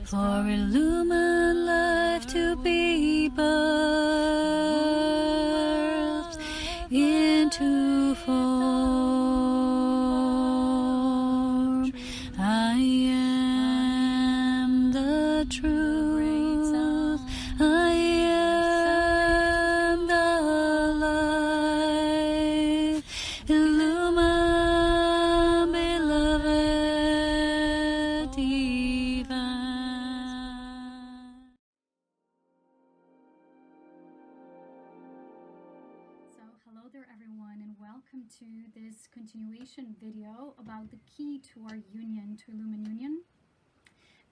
for illumined life to be birthed into form. I am the truth. I am the light. Illumined, beloved divine. So hello there everyone, and welcome to this continuation video about the key to our union, to Illumined Union.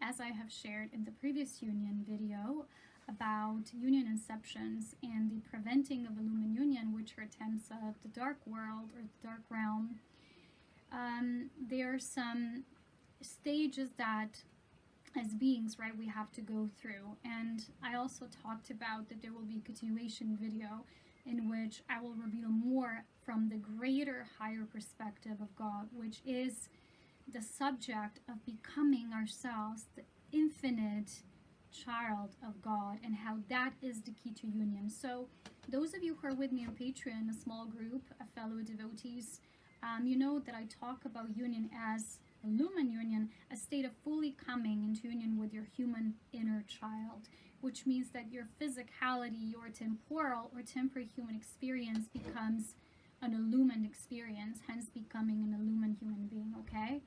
As I have shared in the previous union video about union inceptions and the preventing of Illumined Union, which are attempts of the dark world or the dark realm, there are some stages that as beings, right, we have to go through. And I also talked about that there will be a continuation video in which I will reveal more from the greater, higher perspective of God, which is the subject of becoming ourselves the infinite child of God, and how that is the key to union. So those of you who are with me on Patreon, a small group of fellow devotees, you know that I talk about union as Illumined Union, a state of fully coming into union with your human inner child, which means that your physicality, your temporal or temporary human experience becomes an illumined experience, hence becoming an illumined human being, okay?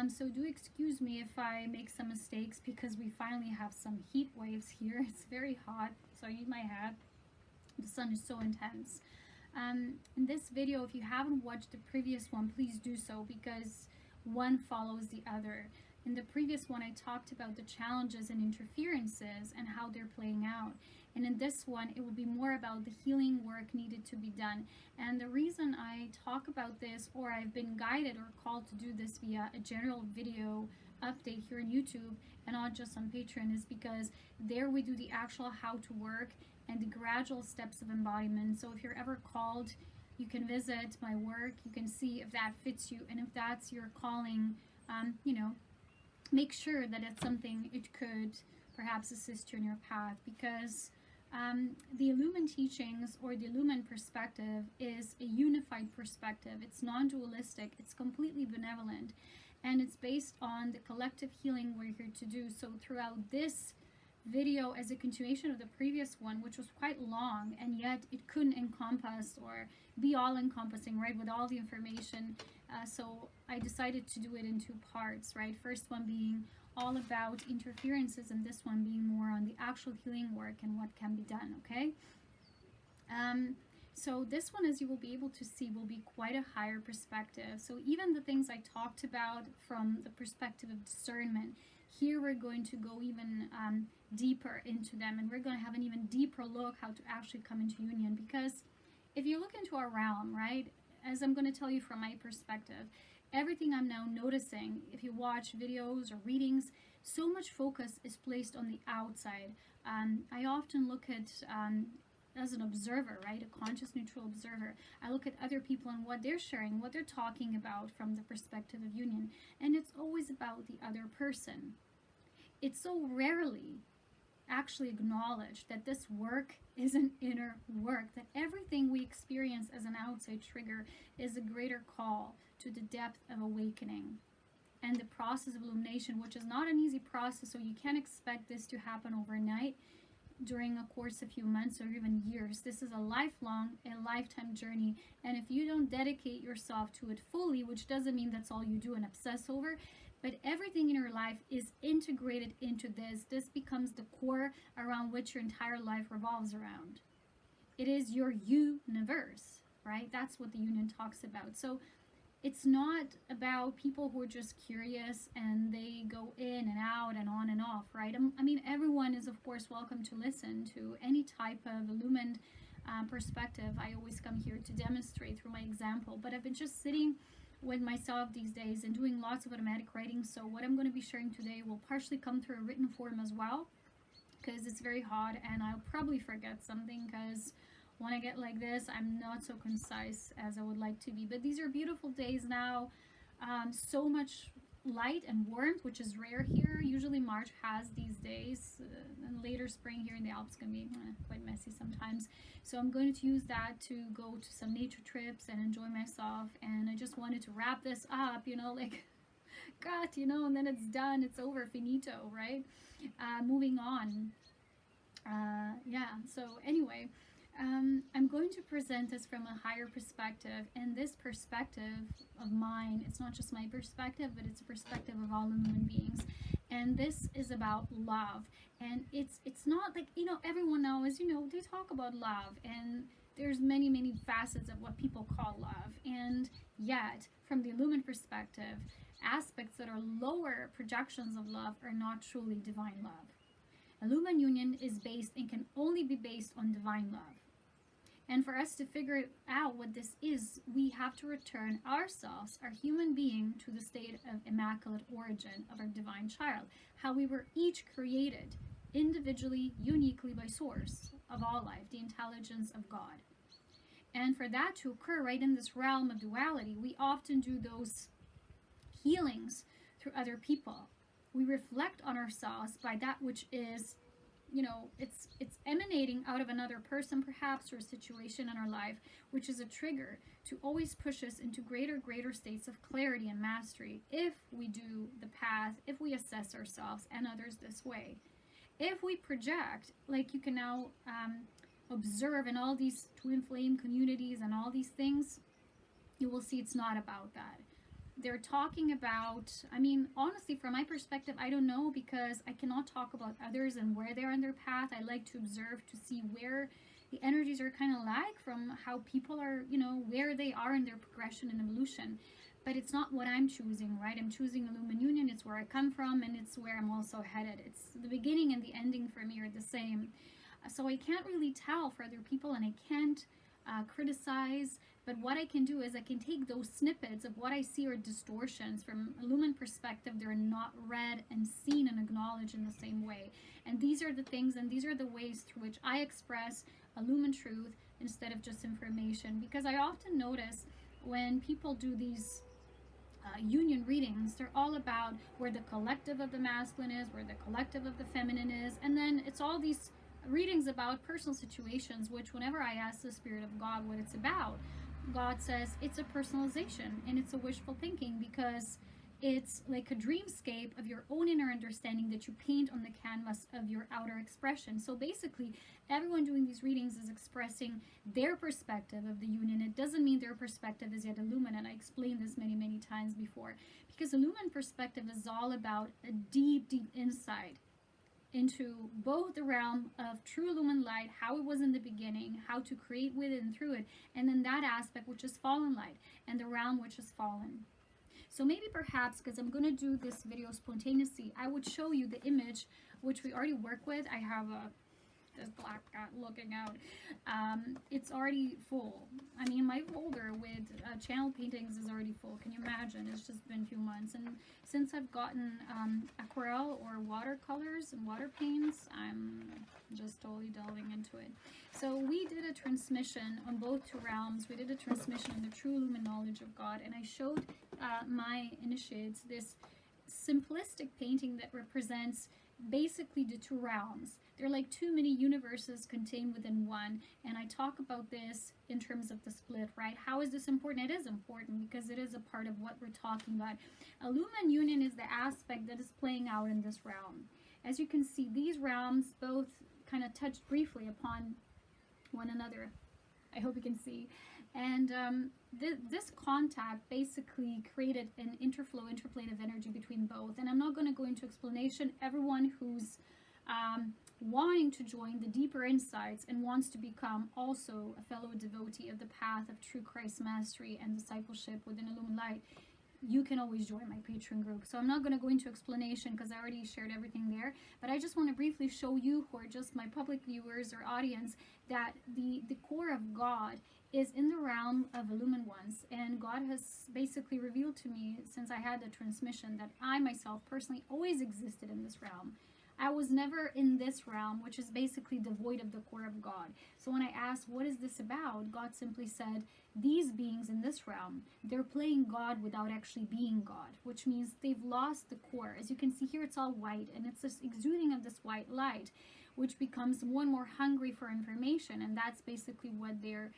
So do excuse me if I make some mistakes, because we finally have some heat waves here. It's very hot, so I need my hat. The sun is so intense. In this video, if you haven't watched the previous one, please do so, because one follows the other. In the previous one, I talked about the challenges and interferences and how they're playing out. And in this one, it will be more about the healing work needed to be done. And the reason I talk about this, or I've been guided or called to do this via a general video update here on YouTube and not just on Patreon, is because there we do the actual how to work and the gradual steps of embodiment. So if you're ever called, you can visit my work, you can see if that fits you, and if that's your calling, you know, make sure that it's something it could perhaps assist you in your path, because the Illumined teachings, or the Illumined perspective, is a unified perspective. It's non-dualistic, it's completely benevolent, and it's based on the collective healing we're here to do. So throughout this video, as a continuation of the previous one, which was quite long, and yet it couldn't encompass or be all encompassing, right, with all the information, so I decided to do it in two parts, right? First one being all about interferences, and this one being more on the actual healing work and what can be done, okay? So this one, as you will be able to see, will be quite a higher perspective. So even the things I talked about from the perspective of discernment, here we're going to go even deeper into them, and we're going to have an even deeper look how to actually come into union. Because if you look into our realm, right, as I'm going to tell you from my perspective, everything I'm now noticing, if you watch videos or readings, so much focus is placed on the outside. I often look at, as an observer, right, a conscious neutral observer, I look at other people and what they're sharing, what they're talking about from the perspective of union, and it's always about the other person. It's so rarely actually acknowledged that this work is an inner work, that everything we experience as an outside trigger is a greater call to the depth of awakening and the process of illumination, which is not an easy process. So you can't expect this to happen overnight during a course of a few months or even years. This is a lifelong, a lifetime journey, and if you don't dedicate yourself to it fully, which doesn't mean that's all you do and obsess over, but everything in your life is integrated into this. This becomes the core around which your entire life revolves around. It is your universe, right? That's what the union talks about. So it's not about people who are just curious and they go in and out and on and off, right? I mean, everyone is, of course, welcome to listen to any type of illumined perspective. I always come here to demonstrate through my example, but I've been just sitting with myself these days and doing lots of automatic writing. So what I'm going to be sharing today will partially come through a written form as well, because it's very hot and I'll probably forget something, because when I get like this, I'm not so concise as I would like to be. But these are beautiful days now. So much light and warmth, which is rare here. Usually March has these days, and later spring here in the Alps can be quite messy sometimes. So I'm going to use that to go to some nature trips and enjoy myself. And I just wanted to wrap this up, you know, like, God, you know, and then it's done, it's over, finito, right? Moving on. Yeah, so anyway, I'm going to present this from a higher perspective, and this perspective of mine, it's not just my perspective, but it's a perspective of all human beings. And this is about love, and it's not like, you know, everyone knows, you know, they talk about love, and there's many facets of what people call love, and yet from the Illumined perspective, aspects that are lower projections of love are not truly divine love. Illumined union is based and can only be based on divine love. And for us to figure out what this is, we have to return ourselves, our human being, to the state of immaculate origin of our divine child, how we were each created individually, uniquely by source of all life, the intelligence of God. And for that to occur right in this realm of duality, we often do those healings through other people. We reflect on ourselves by that which is, you know, it's emanating out of another person perhaps, or a situation in our life, which is a trigger to always push us into greater states of clarity and mastery if we do the path, if we assess ourselves and others this way. If we project, like you can now observe in all these twin flame communities and all these things, you will see it's not about that. They're talking about, I mean, honestly, from my perspective, I don't know, because I cannot talk about others and where they're on their path. I like to observe to see where the energies are kind of like, from how people are, you know, where they are in their progression and evolution. But it's not what I'm choosing, right? I'm choosing Illumined Union. It's where I come from, and it's where I'm also headed. It's the beginning and the ending for me are the same. So I can't really tell for other people, and I can't criticize, but what I can do is I can take those snippets of what I see are distortions from Illumined perspective. They're not read and seen and acknowledged in the same way, and these are the things and these are the ways through which I express Illumined truth instead of just information. Because I often notice when people do these union readings, they're all about where the collective of the masculine is, where the collective of the feminine is, and then it's all these readings about personal situations, which whenever I ask the Spirit of God what it's about, God says it's a personalization and it's a wishful thinking, because it's like a dreamscape of your own inner understanding that you paint on the canvas of your outer expression. So basically, everyone doing these readings is expressing their perspective of the union. It doesn't mean their perspective is yet illumined, and I explained this many times before, because illumined perspective is all about a deep insight into both the realm of true illumined light, how it was in the beginning, how to create with it and through it, and then that aspect which is fallen light, and the realm which is fallen. So maybe perhaps, because I'm going to do this video spontaneously, I would show you the image which we already work with. I have this black cat looking out. It's already full. I mean, my folder with channel paintings is already full. Can you imagine? It's just been a few months. And since I've gotten aquarelle or watercolors and water paints, I'm just totally delving into it. So we did a transmission on both two realms. We did a transmission on the true illumined knowledge of God. And I showed my initiates this simplistic painting that represents basically the two realms. They're like two mini universes contained within one, and I talk about this in terms of the split, right? How is this important? It is important because it is a part of what we're talking about. Illumined union is the aspect that is playing out in this realm. As you can see, these realms both kind of touched briefly upon one another. I hope you can see. And this contact basically created an interflow, interplane of energy between both. And I'm not going to go into explanation. Everyone who's wanting to join the deeper insights and wants to become also a fellow devotee of the path of true Christ mastery and discipleship within Illumined Light, you can always join my Patreon group. So I'm not going to go into explanation because I already shared everything there, but I just want to briefly show you, who are just my public viewers or audience, that the core of God is in the realm of illumined ones, and God has basically revealed to me since I had the transmission that I myself personally always existed in this realm. I was never in this realm, which is basically devoid of the core of God. So when I asked, what is this about? God simply said, these beings in this realm, they're playing God without actually being God, which means they've lost the core. As you can see here, it's all white, and it's this exuding of this white light, which becomes more and more hungry for information, and that's basically what they're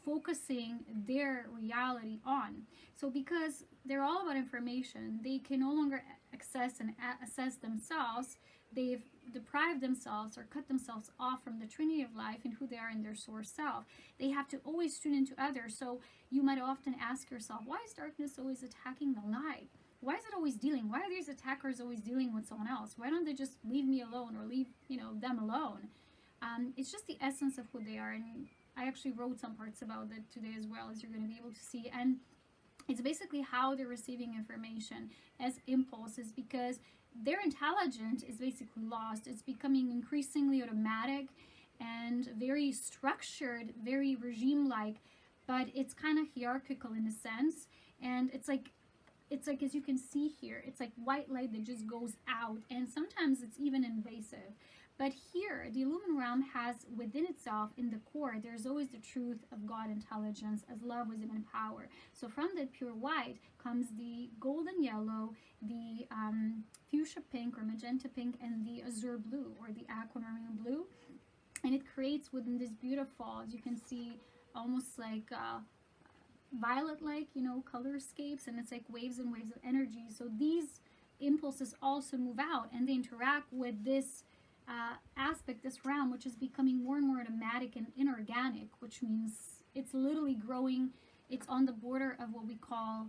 focusing their reality on. So because they're all about information, they can no longer access and assess themselves. They've deprived themselves or cut themselves off from the Trinity of life and who they are in their source self. They have to always tune into others. So you might often ask yourself, why is darkness always attacking the light? Why is it always dealing? Why are these attackers always dealing with someone else? Why don't they just leave me alone or leave, them alone? It's just the essence of who they are. And I actually wrote some parts about that today as well, as you're going to be able to see. And it's basically how they're receiving information as impulses, because their intelligence is basically lost. It's becoming increasingly automatic and very structured, very regime-like, but it's kind of hierarchical in a sense. And it's like, as you can see here, it's like white light that just goes out, and sometimes it's even invasive. But here, the Illumined realm has within itself, in the core, there's always the truth of God intelligence as love, wisdom, and power. So from the pure white comes the golden yellow, the fuchsia pink or magenta pink, and the azure blue or the aquamarine blue. And it creates within this beautiful, as you can see, almost like violet-like, colorscapes, and it's like waves and waves of energy. So these impulses also move out, and they interact with this aspect, this realm, which is becoming more and more automatic and inorganic, which means it's literally growing. It's on the border of what we call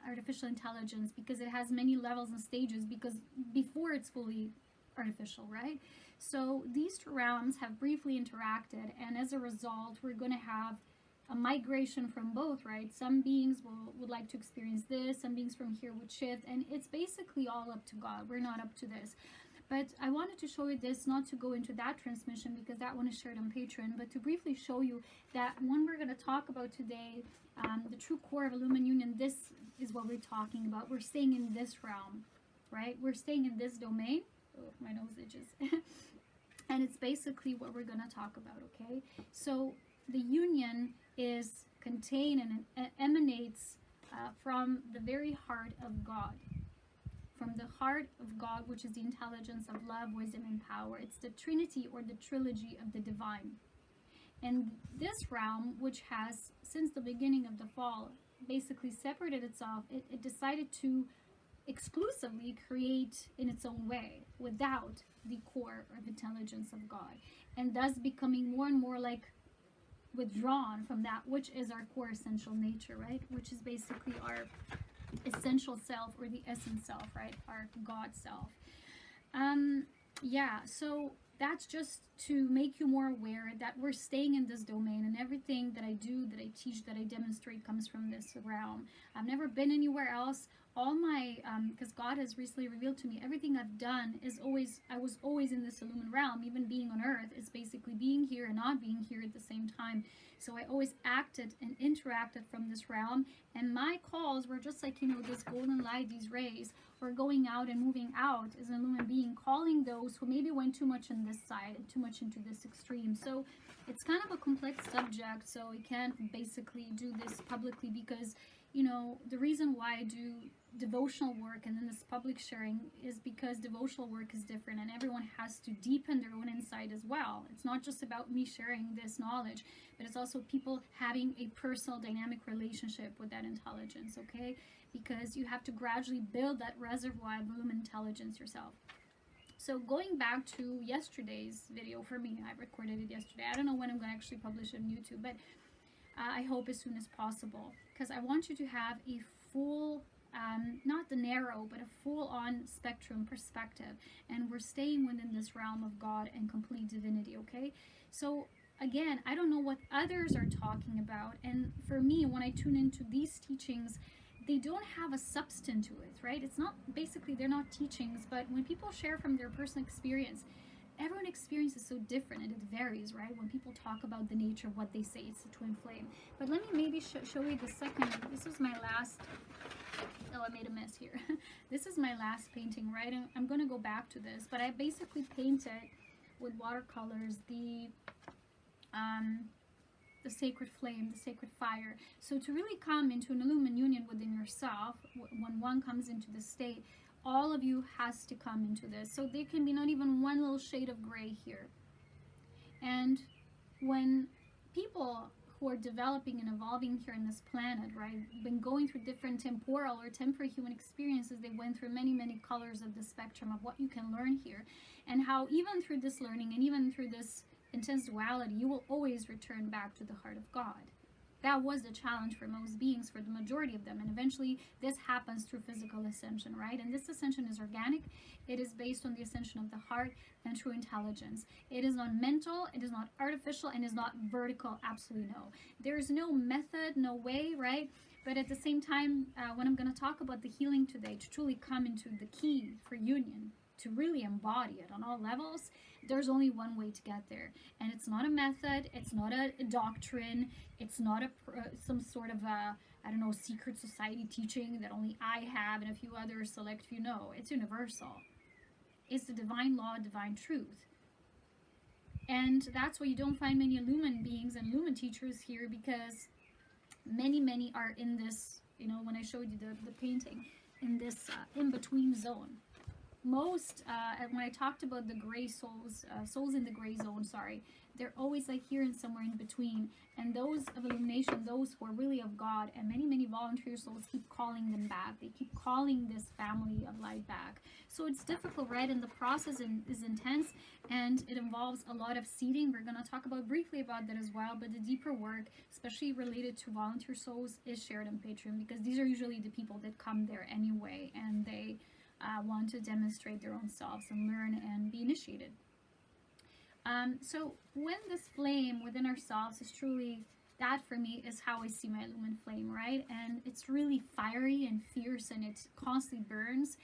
artificial intelligence, because it has many levels and stages, because before it's fully artificial, right? So these two realms have briefly interacted, and as a result, we're going to have a migration from both, right? Some beings would like to experience this, some beings from here would shift, and it's basically all up to God. We're not up to this. But I wanted to show you this, not to go into that transmission, because that one is shared on Patreon, but to briefly show you that when we're going to talk about today, the true core of Illumined Union, this is what we're talking about. We're staying in this realm, right? We're staying in this domain. Oh, my nose itches. And it's basically what we're going to talk about, okay? So the union is contained and emanates from the very heart of God. From the heart of God, which is the intelligence of love, wisdom, and power. It's the Trinity or the trilogy of the divine. And this realm, which has, since the beginning of the fall, basically separated itself, it decided to exclusively create in its own way, without the core of intelligence of God, and thus becoming more and more like withdrawn from that which is our core essential nature, right? Which is basically our essential self, or the essence self, right? Our God self. Yeah, so that's just to make you more aware that we're staying in this domain, and everything that I do, that I teach, that I demonstrate comes from this realm. I've never been anywhere else. All my, because God has recently revealed to me, everything I've done is always, I was always in this illumined realm. Even being on earth is basically being here and not being here at the same time. So I always acted and interacted from this realm, and my calls were just like, this golden light, these rays were going out and moving out as an illumined being, calling those who maybe went too much on this side and too much into this extreme. So it's kind of a complex subject, so I can't basically do this publicly, because the reason why I do devotional work and then this public sharing is because devotional work is different, and everyone has to deepen their own insight as well. It's not just about me sharing this knowledge, but it's also people having a personal dynamic relationship with that intelligence, okay? Because you have to gradually build that reservoir of lumen intelligence yourself. So going back to yesterday's video, for me, I recorded it yesterday. I don't know when I'm going to actually publish it on YouTube, but I hope as soon as possible, because I want you to have a full, not the narrow, but a full-on spectrum perspective, and we're staying within this realm of God and complete divinity, okay? So again, I don't know what others are talking about, and for me, when I tune into these teachings, they don't have a substance to it, right? It's not, basically, they're not teachings, but when people share from their personal experience, everyone's experience is so different, and it varies, right? When people talk about the nature of what they say, it's the twin flame. But let me maybe show you the second. This is my last. Oh, I made a mess here. This is my last painting, right? And I'm going to go back to this, but I basically painted with watercolors the the sacred flame, the sacred fire. So to really come into an illumined union within yourself, when one comes into this state, all of you has to come into this. So there can be not even one little shade of gray here. And when people who are developing and evolving here on this planet, right, been going through different temporal or temporary human experiences, they went through many, many colors of the spectrum of what you can learn here, and how even through this learning and even through this intense duality, you will always return back to the heart of God. That was the challenge for most beings, for the majority of them. And eventually this happens through physical ascension, right? And this ascension is organic. It is based on the ascension of the heart and true intelligence. It is not mental, it is not artificial, and is not vertical. Absolutely no. There is no method, no way, right? But at the same time, when I'm going to talk about the healing today, to truly come into the key for union, to really embody it on all levels, there's only one way to get there. And it's not a method, it's not a doctrine, it's not some sort of a, I don't know, secret society teaching that only I have and a few others, select few know. It's universal. It's the divine law, divine truth. And that's why you don't find many illumined beings and illumined teachers here, because many are in this, you know, when I showed you the painting, in this in-between zone. Most, when I talked about the gray souls, souls in the gray zone, sorry, they're always like here and somewhere in between. And those of illumination, those who are really of God, and many volunteer souls keep calling them back. They keep calling this family of light back. So it's difficult, right? And the process is intense, and it involves a lot of seeding. We're going to talk about briefly about that as well. But the deeper work, especially related to volunteer souls, is shared on Patreon, because these are usually the people that come there anyway, and they want to demonstrate their own selves and learn and be initiated. So when this flame within ourselves is truly, that for me is how I see my illumined flame, right? And it's really fiery and fierce, and it constantly burns,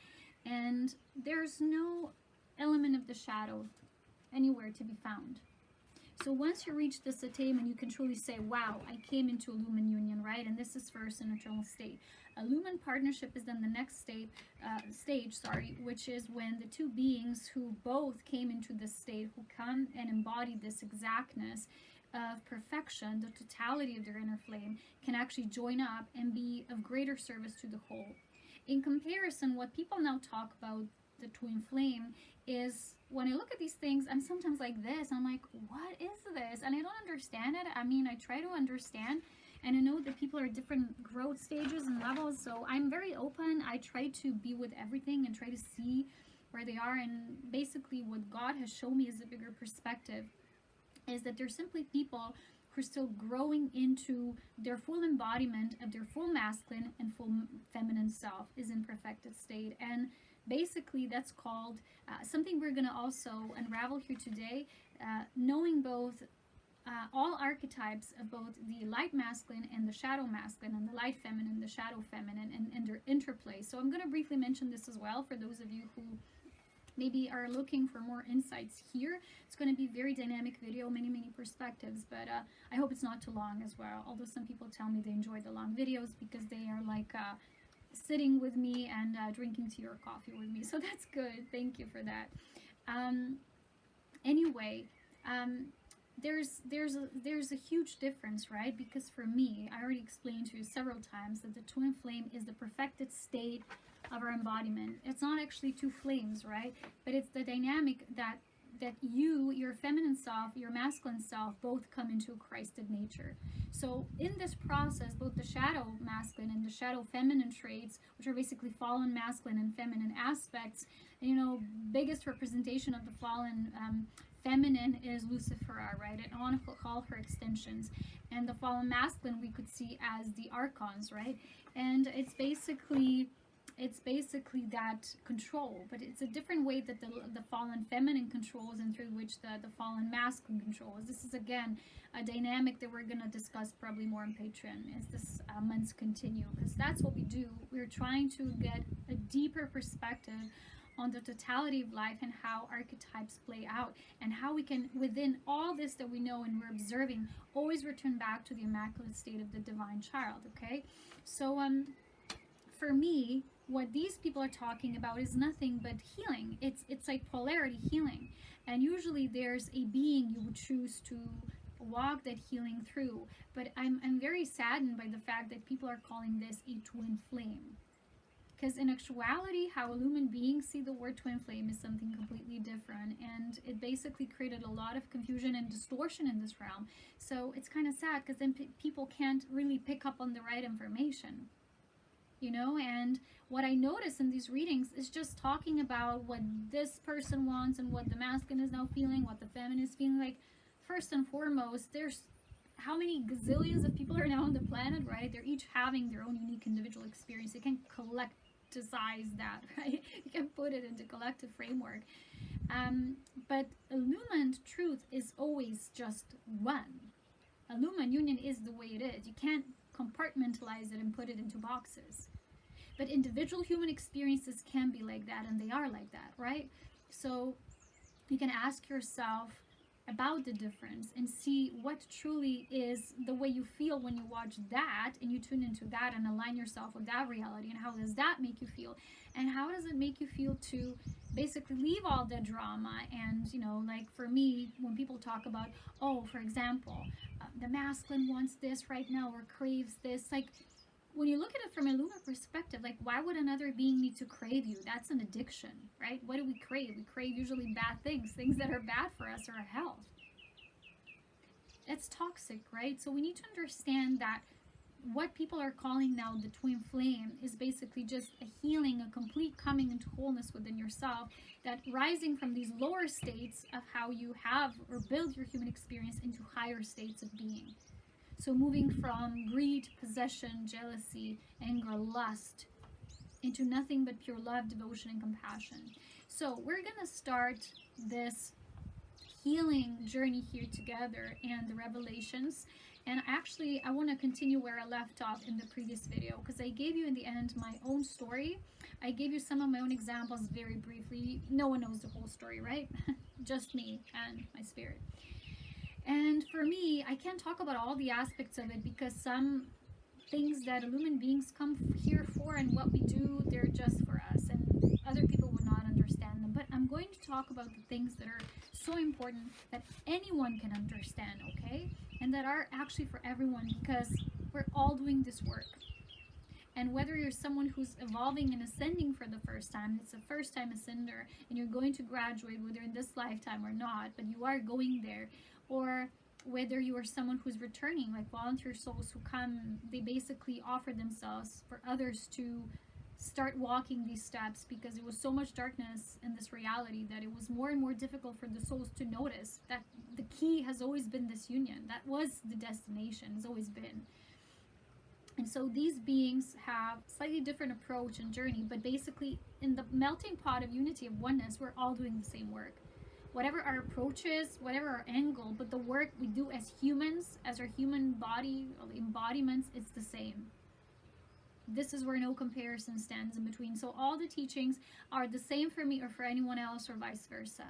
and there's no element of the shadow anywhere to be found. So once you reach this attainment, you can truly say, wow, I came into a lumen union, right? And this is first an eternal state. A lumen partnership is then the next stage, which is when the two beings who both came into this state, who come and embody this exactness of perfection, the totality of their inner flame, can actually join up and be of greater service to the whole. In comparison, what people now talk about the twin flame is, when I look at these things, I'm sometimes like this. I'm like, what is this? And I don't understand it. I mean, I try to understand, and I know that people are at different growth stages and levels, so I'm very open. I try to be with everything and try to see where they are. And basically what God has shown me as a bigger perspective is that they're simply people who are still growing into their full embodiment of their full masculine and full feminine self, is in perfected state. And basically that's called something we're going to also unravel here today, knowing both all archetypes of both the light masculine and the shadow masculine, and the light feminine, the shadow feminine, and their interplay. So I'm going to briefly mention this as well for those of you who maybe are looking for more insights here. It's going to be a very dynamic video, many perspectives, but I hope it's not too long as well, although some people tell me they enjoy the long videos because they are like sitting with me and drinking tea or coffee with me, so that's good. Thank you for that. Anyway, there's a huge difference, right? Because for me, I already explained to you several times that the twin flame is the perfected state of our embodiment. It's not actually two flames, right? But it's the dynamic that you, your feminine self, your masculine self, both come into a Christed nature. So in this process, both the shadow masculine and the shadow feminine traits, which are basically fallen masculine and feminine aspects, you know, biggest representation of the fallen feminine is Lucifer, right? And I want to call her extensions. And the fallen masculine we could see as the archons, right? And it's basically that control, but it's a different way that the fallen feminine controls, and through which the fallen masculine controls. This is again a dynamic that we're going to discuss probably more on Patreon as this months continue, because that's what we do. We're trying to get a deeper perspective on the totality of life and how archetypes play out, and how we can, within all this that we know and we're observing, always return back to the immaculate state of the divine child. Okay, so for me, what these people are talking about is nothing but healing. It's like polarity healing, and usually there's a being you would choose to walk that healing through. But I'm very saddened by the fact that people are calling this a twin flame. Because in actuality, how illumined beings see the word twin flame is something completely different. And it basically created a lot of confusion and distortion in this realm. So it's kind of sad, because then people can't really pick up on the right information. You know, and what I notice in these readings is just talking about what this person wants and what the masculine is now feeling, what the feminine is feeling. Like, first and foremost, there's how many gazillions of people are now on the planet, right? They're each having their own unique individual experience. They can collectivize that, right? You can put it into collective framework. But illumined truth is always just one. Illumined union is the way it is. You can't compartmentalize it and put it into boxes. But individual human experiences can be like that, and they are like that, right? So you can ask yourself about the difference and see what truly is the way you feel when you watch that and you tune into that and align yourself with that reality, and how does that make you feel, and how does it make you feel to basically leave all the drama. And you know, like for me, when people talk about, oh, for example, the masculine wants this right now or craves this, like when you look at it from a lunar perspective, like why would another being need to crave you? That's an addiction, right? What do we crave? We crave usually bad things, things that are bad for us or our health. It's toxic, right? So we need to understand that what people are calling now the twin flame is basically just a healing, a complete coming into wholeness within yourself, that rising from these lower states of how you have or build your human experience into higher states of being. So moving from greed, possession, jealousy, anger, lust, into nothing but pure love, devotion, and compassion. So we're going to start this healing journey here together and the revelations. And actually, I want to continue where I left off in the previous video, because I gave you in the end my own story. I gave you some of my own examples very briefly. No one knows the whole story, right? Just me and my spirit. And for me, I can't talk about all the aspects of it, because some things that illumined beings come here for and what we do, they're just for us, and other people would not understand them. But I'm going to talk about the things that are so important that anyone can understand, okay? And that are actually for everyone, because we're all doing this work. And whether you're someone who's evolving and ascending for the first time, it's a first time ascender, and you're going to graduate, whether in this lifetime or not, but you are going there, or whether you are someone who's returning, like volunteer souls who come, they basically offer themselves for others to start walking these steps, because there was so much darkness in this reality that it was more and more difficult for the souls to notice that the key has always been this union. That was the destination, has always been. And so these beings have slightly different approach and journey, but basically in the melting pot of unity, of oneness, we're all doing the same work. Whatever our approach is, whatever our angle, but the work we do as humans, as our human body embodiments, it's the same. This is where no comparison stands in between. So all the teachings are the same for me or for anyone else, or vice versa.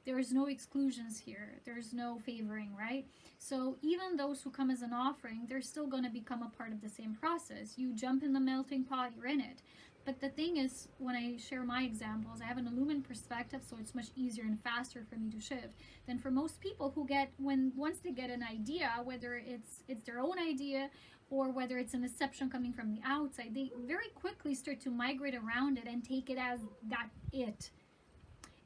There is no exclusions here. There's no favoring, right? So even those who come as an offering, they're still going to become a part of the same process. You jump in the melting pot, you're in it. But the thing is, when I share my examples, I have an illumined perspective, so it's much easier and faster for me to shift than for most people who get, once they get an idea, whether it's their own idea or whether it's an exception coming from the outside, they very quickly start to migrate around it and take it as that it.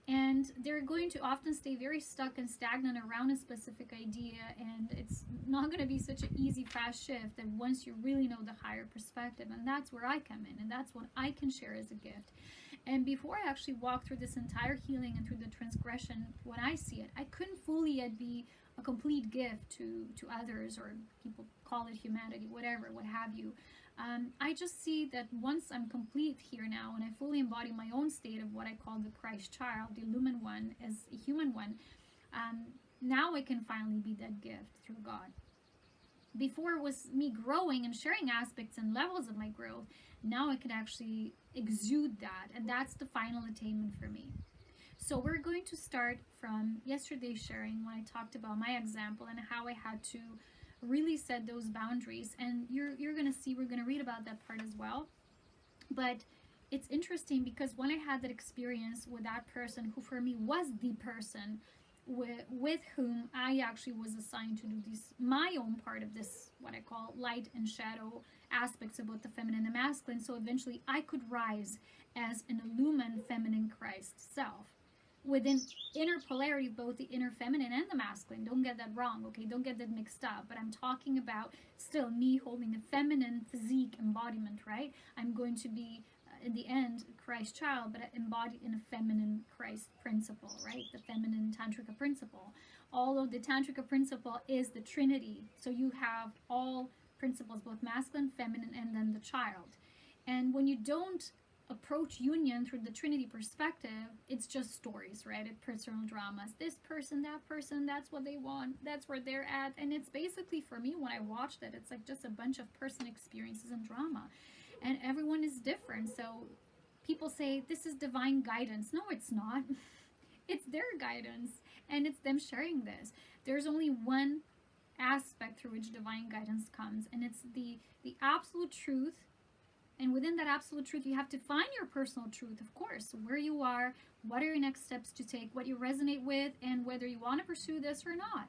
And they're going to often stay very stuck and stagnant around a specific idea, and it's not going to be such an easy, fast shift that once you really know the higher perspective. And that's where I come in, and that's what I can share as a gift. And before I actually walk through this entire healing and through the transgression, when I see it, I couldn't fully yet be a complete gift to others, or people call it humanity, whatever, what have you. I just see that once I'm complete here now, and I fully embody my own state of what I call the Christ child, the illumined one, as a human one, now I can finally be that gift through God. Before it was me growing and sharing aspects and levels of my growth. Now I can actually exude that, and that's the final attainment for me. So we're going to start from yesterday's sharing, when I talked about my example and how I had to really set those boundaries. And you're going to see, we're going to read about that part as well. But it's interesting, because when I had that experience with that person who for me was the person, with whom I actually was assigned to do this, my own part of this, what I call light and shadow aspects of both the feminine and masculine. So eventually I could rise as an illumined feminine Christ self within inner polarity of both the inner feminine and the masculine. Don't get that wrong, okay? Don't get that mixed up. But I'm talking about still me holding a feminine physique embodiment, right? I'm going to be, in the end, Christ child, but embodied in a feminine Christ principle, right? The feminine Tantrika principle. Although the Tantrika principle is the Trinity. So you have all principles, both masculine, feminine, and then the child. And when you don't approach union through the Trinity perspective, it's just stories, right? It's personal dramas. This person, that's what they want, that's where they're at. And it's basically, for me, when I watched it, it's like just a bunch of personal experiences and drama. And everyone is different. So people say, this is divine guidance. No, it's not. It's their guidance. And it's them sharing this. There's only one aspect through which divine guidance comes. And it's the absolute truth. And within that absolute truth, you have to find your personal truth, of course, where you are, what are your next steps to take, what you resonate with, and whether you want to pursue this or not.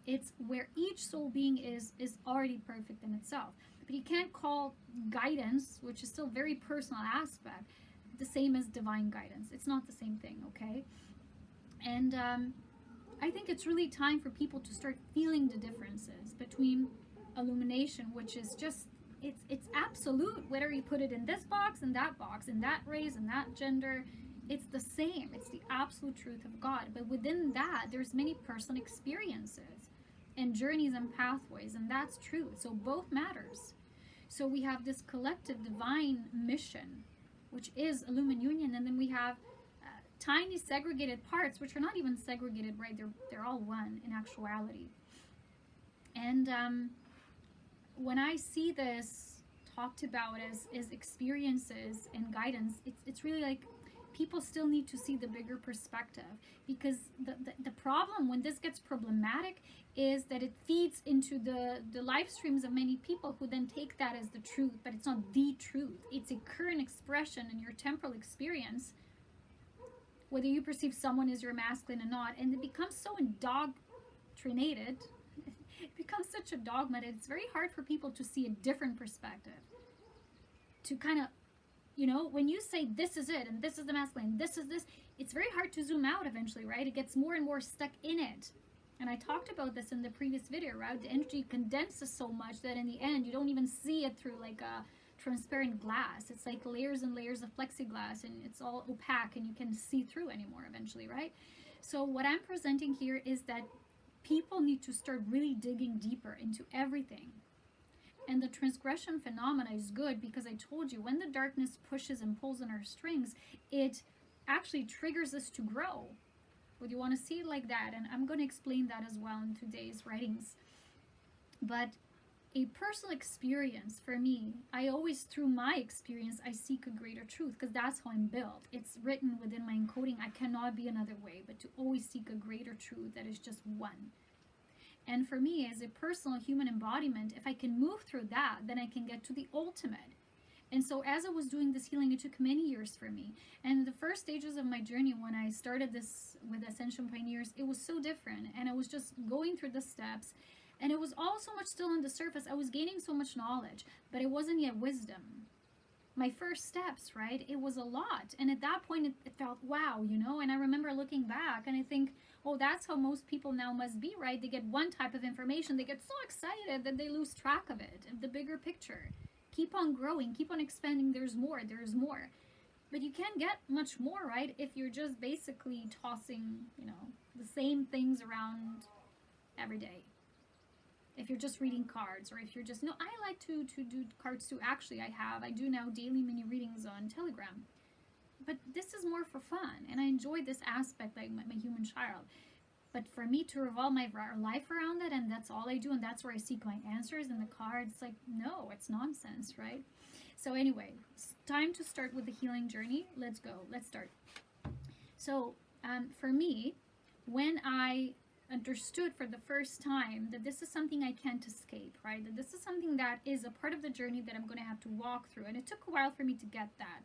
It's where each soul being is already perfect in itself. But you can't call guidance, which is still a very personal aspect, the same as divine guidance. It's not the same thing, okay? And I think it's really time for people to start feeling the differences between illumination, which is just, it's absolute, whether you put it in this box, in that box, in that race, in that gender, it's the same. It's the absolute truth of God. But within that, there's many personal experiences and journeys and pathways, and that's truth. So both matters. So we have this collective divine mission, which is Illumined Union, and then we have tiny segregated parts, which are not even segregated, right? They're all one in actuality. And when I see this talked about as experiences and guidance, it's really like people still need to see the bigger perspective, because the problem when this gets problematic is that it feeds into the live streams of many people who then take that as the truth, but it's not the truth. It's a current expression in your temporal experience, whether you perceive someone as your masculine or not, and it becomes so indoctrinated. It becomes such a dogma that it's very hard for people to see a different perspective. To kind of, you know, when you say this is it, and this is the masculine, this is this, it's very hard to zoom out eventually, right? It gets more and more stuck in it. And I talked about this in the previous video, right? The energy condenses so much that in the end, you don't even see it through like a transparent glass. It's like layers and layers of plexiglass, and it's all opaque, and you can see through anymore eventually, right? So what I'm presenting here is that people need to start really digging deeper into everything. And the transgression phenomena is good because I told you, when the darkness pushes and pulls on our strings, it actually triggers us to grow. Would you want to see it like that? And I'm going to explain that as well in today's writings. But a personal experience for me, I always, through my experience, I seek a greater truth, because that's how I'm built. It's written within my encoding. I cannot be another way, but to always seek a greater truth that is just one. And for me, as a personal human embodiment, if I can move through that, then I can get to the ultimate. And so as I was doing this healing, it took many years for me. And the first stages of my journey, when I started this with Ascension Pioneers, it was so different. And I was just going through the steps. And it was all so much still on the surface. I was gaining so much knowledge, but it wasn't yet wisdom. My first steps, right? It was a lot. And at that point, it felt, wow, you know? And I remember looking back and I think, oh, that's how most people now must be, right? They get one type of information. They get so excited that they lose track of it, of the bigger picture. Keep on growing, keep on expanding. There's more, there's more. But you can't get much more, right? If you're just basically tossing, you know, the same things around every day. If you're just reading cards, or if you're just, no, I like to do cards too. Actually, I do now daily mini readings on Telegram. But this is more for fun, and I enjoy this aspect, like my human child. But for me to revolve my life around it, and that's all I do, and that's where I seek my answers in the cards, like, no, it's nonsense, right? So anyway, it's time to start with the healing journey. Let's go. Let's start. So for me, when I understood for the first time that this is something I can't escape, right? That this is something that is a part of the journey that I'm going to have to walk through. And it took a while for me to get that.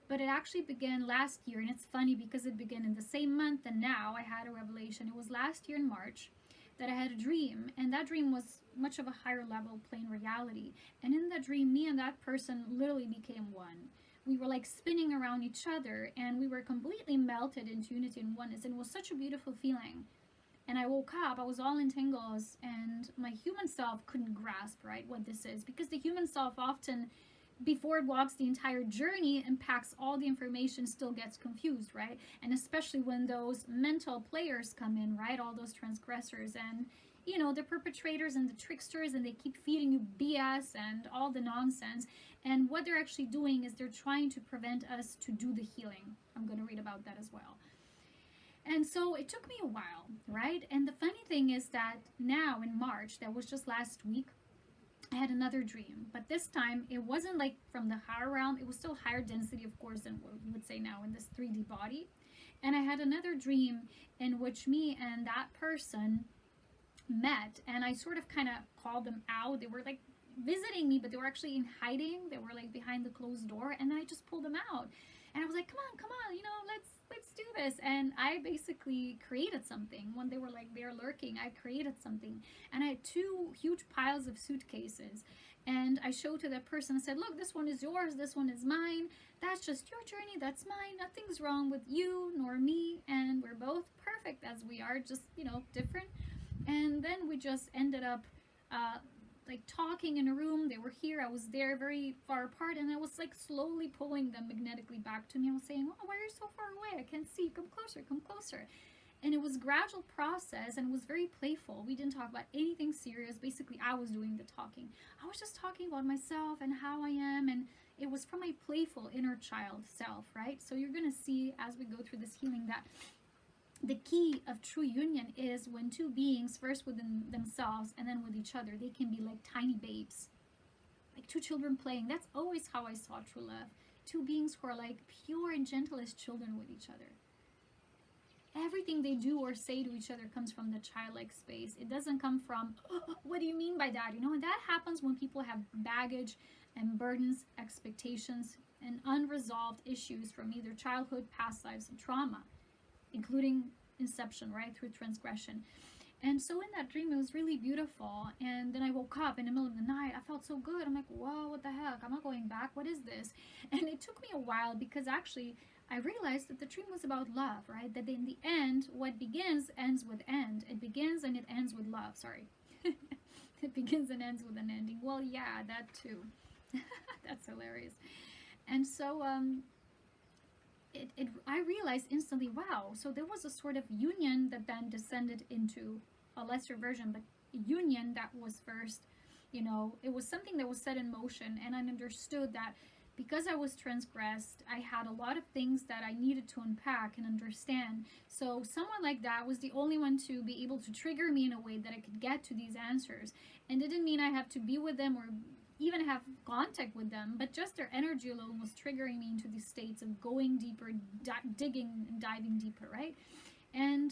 But it actually began last year, and it's funny because it began in the same month, and now I had a revelation. It was last year in March that I had a dream, and that dream was much of a higher level plane reality. And in that dream, me and that person literally became one. We were like spinning around each other, and we were completely melted into unity and oneness, and it was such a beautiful feeling. And I woke up, I was all in tingles, and my human self couldn't grasp, right, what this is, because the human self often, before it walks the entire journey and packs all the information, still gets confused, right? And especially when those mental players come in, right? All those transgressors and, you know, the perpetrators and the tricksters, and they keep feeding you BS and all the nonsense. And what they're actually doing is they're trying to prevent us to do the healing. I'm going to read about that as well. And so it took me a while, right? And the funny thing is that now in March, that was just last week, I had another dream, but this time it wasn't like from the higher realm. It was still higher density, of course, than what you would say now in this 3D body. And I had another dream in which me and that person met, and I sort of kind of called them out. They were like visiting me, but they were actually in hiding. They were like behind the closed door, and then I just pulled them out. And I was like, come on, you know, let's do this. And I basically created something. When they were like there lurking, I created something. And I had 2 huge piles of suitcases. And I showed to that person, I said, look, this one is yours, this one is mine. That's just your journey, that's mine. Nothing's wrong with you nor me. And we're both perfect as we are, just, you know, different. And then we just ended up like talking in a room. They were here, I was there, very far apart, and I was like slowly pulling them magnetically back to me. I was saying, oh, why are you so far away? I can't see. Come closer, come closer. And it was a gradual process, and it was very playful. We didn't talk about anything serious. Basically, I was doing the talking. I was just talking about myself and how I am, and it was from my playful inner child self, right? So you're going to see as we go through this healing that the key of true union is when 2 beings, first within themselves and then with each other, they can be like tiny babes, like 2 children playing. That's always how I saw true love. 2 beings who are like pure and gentle as children with each other. Everything they do or say to each other comes from the childlike space. It doesn't come from, oh, what do you mean by that? You know, and that happens when people have baggage and burdens, expectations, and unresolved issues from either childhood, past lives, and trauma, including inception, right, through transgression. And so in that dream, it was really beautiful. And then I woke up in the middle of the night. I felt so good. I'm like, whoa, what the heck? I'm not going back. What is this? And it took me a while because actually I realized that the dream was about love, right? That in the end, what begins ends with end. It begins and it ends with love. Sorry. It begins and ends with an ending. Well, yeah, that too. That's hilarious. And so, I realized instantly, wow, so there was a sort of union that then descended into a lesser version, but union that was first, you know, it was something that was set in motion. And I understood that because I was transgressed, I had a lot of things that I needed to unpack and understand. So someone like that was the only one to be able to trigger me in a way that I could get to these answers. And it didn't mean I have to be with them or even have contact with them, but just their energy alone was triggering me into these states of going deeper, digging and diving deeper, right? And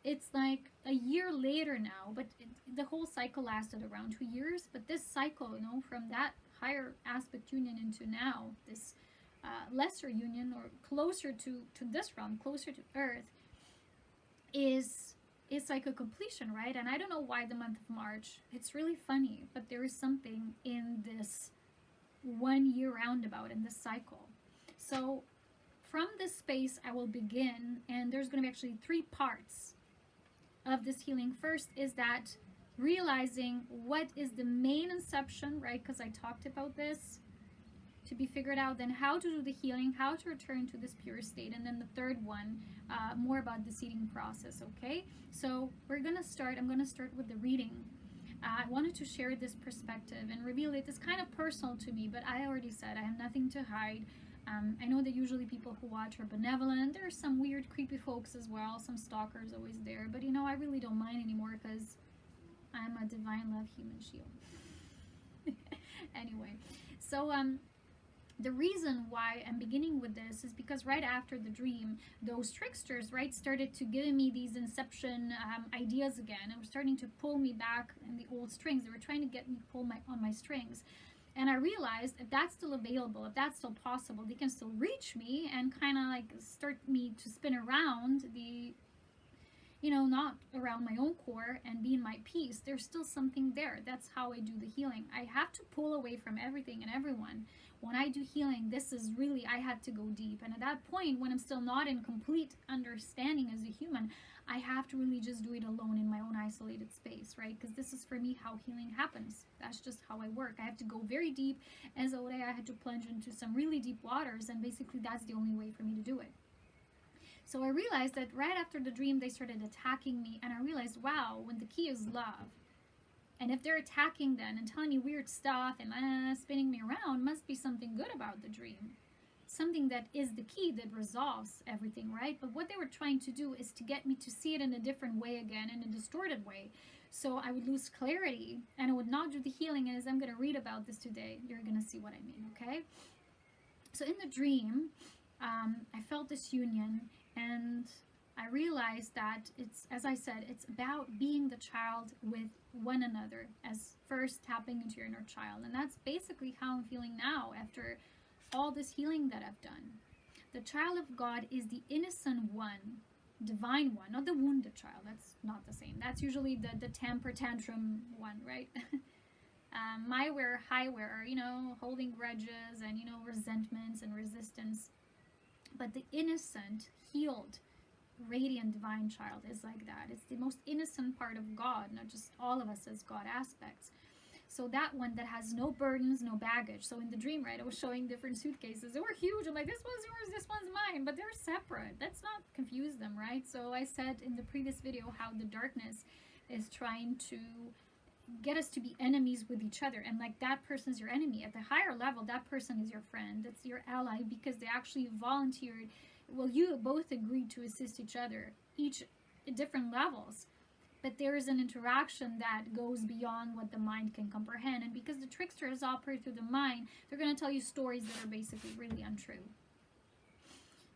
it's like a year later now, but the whole cycle lasted around 2 years. But this cycle, you know, from that higher aspect union into now this lesser union, or closer to this realm, closer to Earth, it's like a completion, right? And I don't know why the month of March, it's really funny, but there is something in this 1 year roundabout in this cycle. So from this space I will begin, and there's going to be actually 3 parts of this healing. First is that realizing what is the main inception, right? Because I talked about this, to be figured out, then how to do the healing, how to return to this pure state, and then the third one, more about the seeding process, okay? So I'm going to start with the reading. I wanted to share this perspective and reveal it. It's kind of personal to me, but I already said I have nothing to hide. I know that usually people who watch are benevolent. There are some weird, creepy folks as well, some stalkers always there, but you know, I really don't mind anymore because I'm a divine love human shield. Anyway, so the reason why I'm beginning with this is because right after the dream, those tricksters, right, started to give me these inception ideas again, and were starting to pull me back in the old strings. They were trying to get me to pull on my strings. And I realized if that's still available, if that's still possible, they can still reach me and kind of like start me to spin around the, not around my own core and be in my peace. There's still something there. That's how I do the healing. I have to pull away from everything and everyone. When I do healing, this is really, I had to go deep. And at that point, when I'm still not in complete understanding as a human, I have to really just do it alone in my own isolated space, right? Because this is for me how healing happens. That's just how I work. I have to go very deep. As Aurea, I had to plunge into some really deep waters, and basically that's the only way for me to do it. So I realized that right after the dream, they started attacking me, and I realized, wow, when the key is love, and if they're attacking then and telling me weird stuff and spinning me around, must be something good about the dream. Something that is the key that resolves everything, right? But what they were trying to do is to get me to see it in a different way again, in a distorted way. So I would lose clarity and I would not do the healing. And as I'm going to read about this today, you're going to see what I mean, okay? So in the dream, I felt this union, and I realized that it's, as I said, it's about being the child with one another, as first tapping into your inner child. And that's basically how I'm feeling now after all this healing that I've done. The child of God is the innocent one, divine one, not the wounded child. That's not the same. That's usually the temper tantrum one, right? My wearer, high wearer, holding grudges and, resentments and resistance. But the innocent, healed, radiant divine child is like that. It's the most innocent part of God, not just all of us as God aspects. So that one that has no burdens, no baggage. So in the dream, right, I was showing different suitcases. They were huge. I'm like, this one's yours, this one's mine, but they're separate. Let's not confuse them, right? So I said in the previous video how the darkness is trying to get us to be enemies with each other. And like that person's your enemy. At the higher level, that person is your friend. That's your ally because they actually volunteered. Well, you both agreed to assist each other, each at different levels. But there is an interaction that goes beyond what the mind can comprehend. And because the tricksters operate through the mind, they're going to tell you stories that are basically really untrue.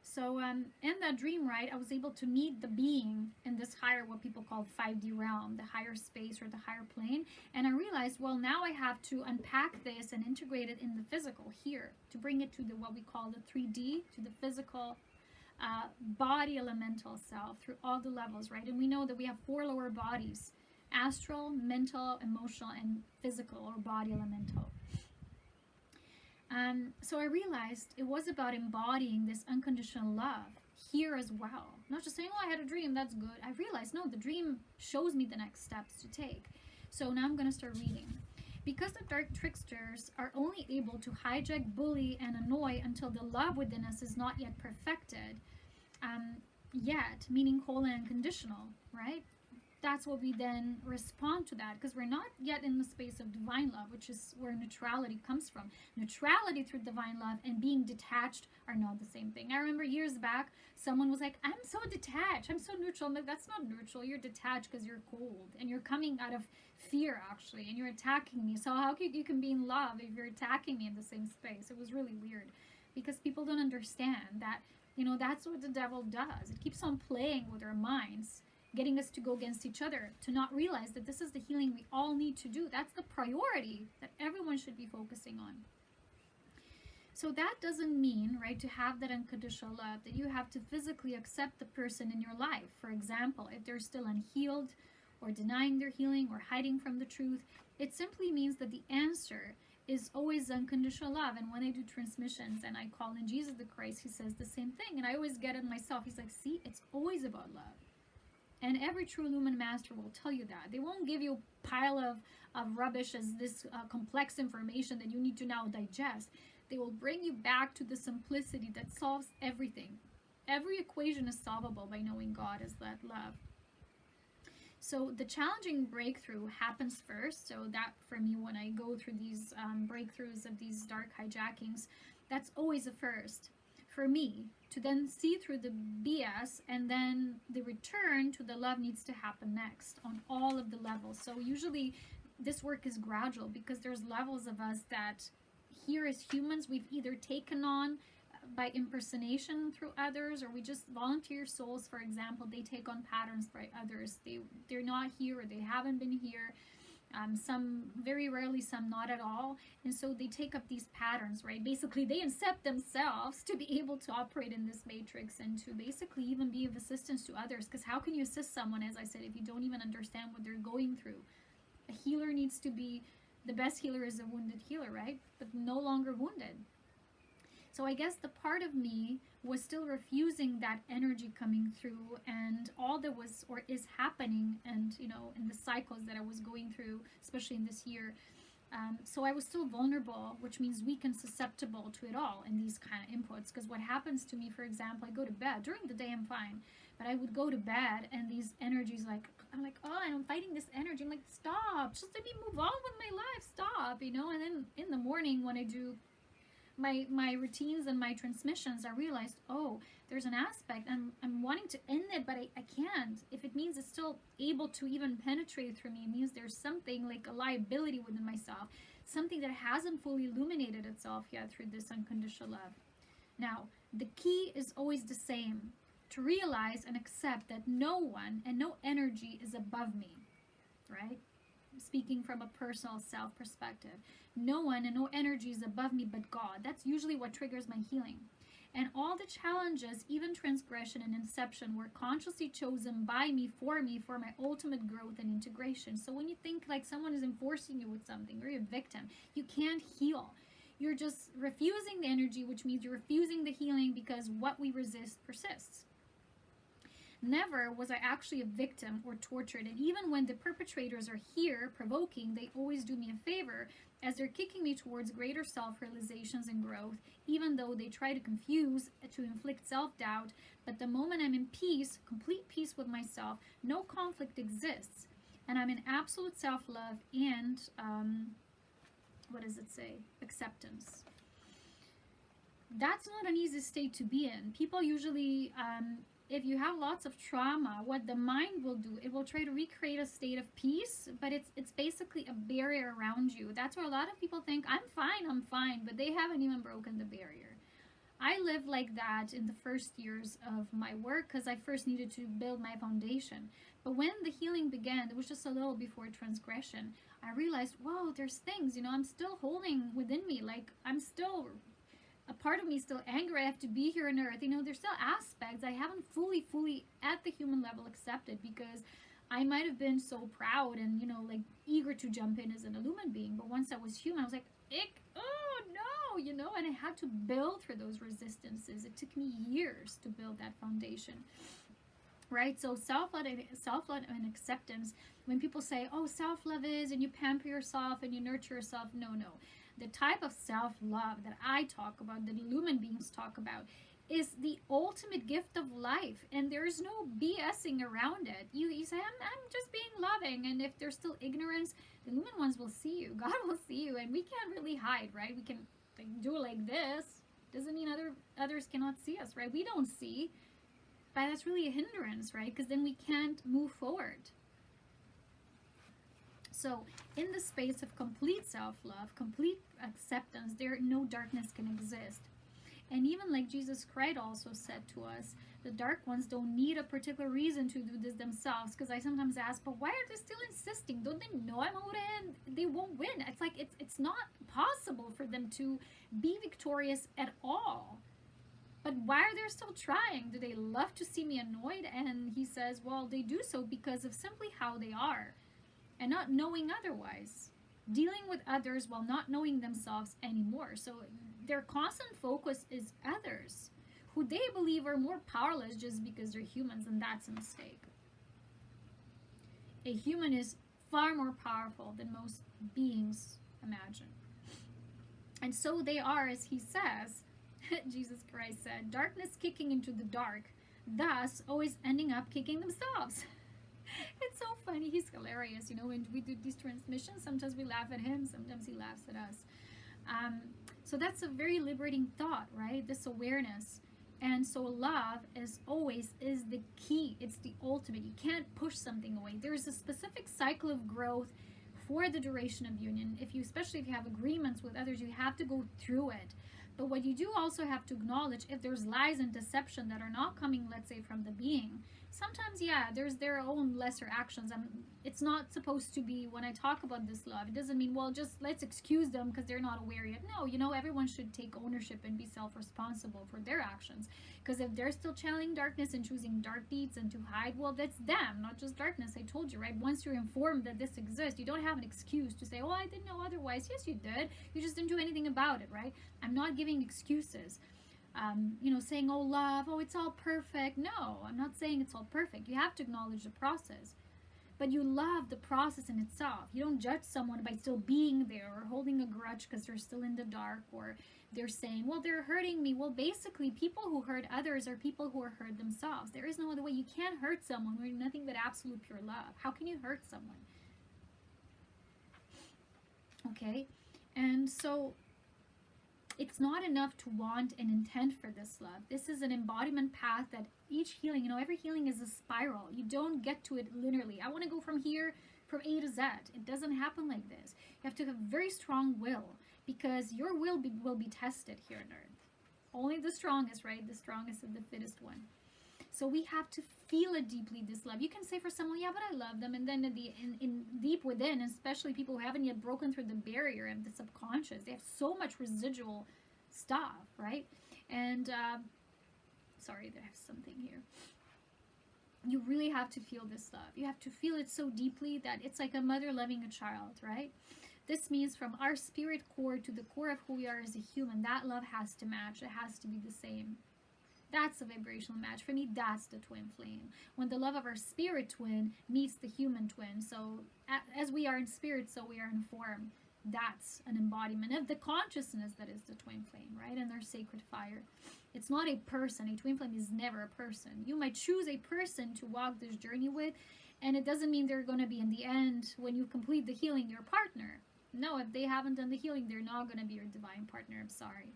So in that dream, right, I was able to meet the being in this higher, what people call 5D realm, the higher space or the higher plane. And I realized, well, now I have to unpack this and integrate it in the physical here to bring it to the what we call the 3D, to the physical body elemental self through all the levels, right? And we know that we have 4 lower bodies: astral, mental, emotional, and physical or body elemental. So I realized it was about embodying this unconditional love here as well. Not just saying, oh, I had a dream, that's good. I realized, no, the dream shows me the next steps to take. So now I'm going to start reading. Because the dark tricksters are only able to hijack, bully, and annoy until the love within us is not yet perfected, yet, meaning whole and unconditional, right? That's what we then respond to that, because we're not yet in the space of divine love, which is where neutrality comes from. Neutrality through divine love and being detached are not the same thing. I remember years back, someone was like, I'm so detached, I'm so neutral. I'm like, that's not neutral. You're detached because you're cold, and you're coming out of fear, actually, and you're attacking me. So how you can be in love if you're attacking me in the same space? It was really weird, because people don't understand that, that's what the devil does. It keeps on playing with our minds, getting us to go against each other, to not realize that this is the healing we all need to do. That's the priority that everyone should be focusing on. So that doesn't mean, right, to have that unconditional love, that you have to physically accept the person in your life. For example, if they're still unhealed or denying their healing or hiding from the truth, it simply means that the answer is always unconditional love. And when I do transmissions and I call in Jesus the Christ, he says the same thing. And I always get it myself. He's like, see, it's always about love. And every true lumen master will tell you that. They won't give you a pile of rubbish as this complex information that you need to now digest. They will bring you back to the simplicity that solves everything. Every equation is solvable by knowing God as that love. So the challenging breakthrough happens first. So that, for me, when I go through these breakthroughs of these dark hijackings, that's always a first for me, to then see through the BS, and then the return to the love needs to happen next on all of the levels. So usually this work is gradual, because there's levels of us that here as humans we've either taken on by impersonation through others, or we just volunteer souls, for example, they take on patterns by others. They're not here, or they haven't been here, Some very rarely, some not at all. And so they take up these patterns, right? Basically, they incept themselves to be able to operate in this matrix and to basically even be of assistance to others. Because how can you assist someone, as I said, if you don't even understand what they're going through? A healer needs to be, the best healer is a wounded healer, right? But no longer wounded. So I guess the part of me was still refusing that energy coming through, and all that was or is happening, and in the cycles that I was going through, especially in this year. So I was still vulnerable, which means weak and susceptible to it all in these kind of inputs. Because what happens to me, for example, I go to bed. During the day I'm fine, but I would go to bed and these energies, I'm like, oh, I'm fighting this energy. I'm like, stop, just let me move on with my life, stop, And then in the morning when I do my routines and my transmissions, I realized, oh, there's an aspect, I'm wanting to end it, but I can't. If it means it's still able to even penetrate through me, it means there's something like a liability within myself, something that hasn't fully illuminated itself yet through this unconditional love. Now, the key is always the same: to realize and accept that no one and no energy is above me, right? Speaking from a personal self perspective, no one and no energy is above me but God. That's usually what triggers my healing. And all the challenges, even transgression and inception, were consciously chosen by me for my ultimate growth and integration. So when you think like someone is enforcing you with something, or you're a victim, you can't heal. You're just refusing the energy, which means you're refusing the healing, because what we resist persists. Never was I actually a victim or tortured, and even when the perpetrators are here provoking, they always do me a favor, as they're kicking me towards greater self-realizations and growth, even though they try to confuse, to inflict self-doubt. But the moment I'm in peace, complete peace with myself, no conflict exists, and I'm in absolute self-love and, acceptance. That's not an easy state to be in. People usually, if you have lots of trauma, what the mind will do, it will try to recreate a state of peace, but it's basically a barrier around you. That's where a lot of people think, I'm fine, but they haven't even broken the barrier. I lived like that in the first years of my work, because I first needed to build my foundation. But when the healing began, it was just a little before transgression, I realized, whoa, there's things, I'm still holding within me. Like, I'm still, a part of me is still angry. I have to be here on earth. There's still aspects I haven't fully at the human level accepted, because I might have been so proud and, eager to jump in as an illumined being. But once I was human, I was like, oh no, and I had to build through those resistances. It took me years to build that foundation. Right? So self-love and acceptance, when people say, oh, self-love is, and you pamper yourself and you nurture yourself, no. The type of self-love that I talk about, that illumined beings talk about, is the ultimate gift of life, and there's no BSing around it. You say, I'm just being loving, and if there's still ignorance, the illumined ones will see you. God will see you, and we can't really hide, right? We can do it like this. Doesn't mean others cannot see us, right? We don't see, but that's really a hindrance, right? Because then we can't move forward. So in the space of complete self-love, complete acceptance, no darkness can exist. And even like Jesus Christ also said to us, the dark ones don't need a particular reason to do this themselves. Because I sometimes ask, but why are they still insisting? Don't they know I'm Aurea and they won't win? It's like it's not possible for them to be victorious at all. But why are they still trying? Do they love to see me annoyed? And he says, well, they do so because of simply how they are, and not knowing otherwise, dealing with others while not knowing themselves anymore. So their constant focus is others, who they believe are more powerless just because they're humans, and that's a mistake. A human is far more powerful than most beings imagine. And so they are, as he says, Jesus Christ said, darkness kicking into the dark, thus always ending up kicking themselves. It's so funny. He's hilarious. When we do these transmissions, sometimes we laugh at him, sometimes he laughs at us. So that's a very liberating thought, right? This awareness. And so love, as always, is the key. It's the ultimate. You can't push something away. There's a specific cycle of growth for the duration of union. Especially if you have agreements with others, you have to go through it. But what you do also have to acknowledge, if there's lies and deception that are not coming, let's say, from the being, sometimes, yeah, there's their own lesser actions. It's not supposed to be, when I talk about this love, it doesn't mean, well, just let's excuse them because they're not aware yet. No, you know, everyone should take ownership and be self-responsible for their actions. Because if they're still channeling darkness and choosing dark deeds and to hide, well, that's them, not just darkness. I told you, right? Once you're informed that this exists, you don't have an excuse to say, oh, I didn't know otherwise. Yes, you did. You just didn't do anything about it, right? I'm not giving excuses. You know, saying, oh, love, oh, it's all perfect. No, I'm not saying it's all perfect. You have to acknowledge the process. But you love the process in itself. You don't judge someone by still being there or holding a grudge because they're still in the dark, or they're saying, well, they're hurting me. Well, basically, people who hurt others are people who are hurt themselves. There is no other way. You can't hurt someone with nothing but absolute pure love. How can you hurt someone? Okay? And so it's not enough to want and intend for this love. This is an embodiment path that each healing, you know, every healing is a spiral. You don't get to it linearly. I want to go from here, from A to Z. It doesn't happen like this. You have to have very strong will, because your will will be tested here on earth. Only the strongest, right? The strongest is the fittest one. So we have to feel it deeply, this love. You can say for someone, yeah, but I love them. And then in deep within, especially people who haven't yet broken through the barrier of the subconscious, they have so much residual stuff, right? And, sorry, I have something here. You really have to feel this love. You have to feel it so deeply that it's like a mother loving a child, right? This means from our spirit core to the core of who we are as a human, that love has to match. It has to be the same. That's a vibrational match. For me, that's the twin flame. When the love of our spirit twin meets the human twin. So as we are in spirit, so we are in form. That's an embodiment of the consciousness that is the twin flame, right? And their sacred fire. It's not a person. A twin flame is never a person. You might choose a person to walk this journey with, and it doesn't mean they're going to be, in the end, when you complete the healing, your partner. No, if they haven't done the healing, they're not going to be your divine partner. I'm sorry.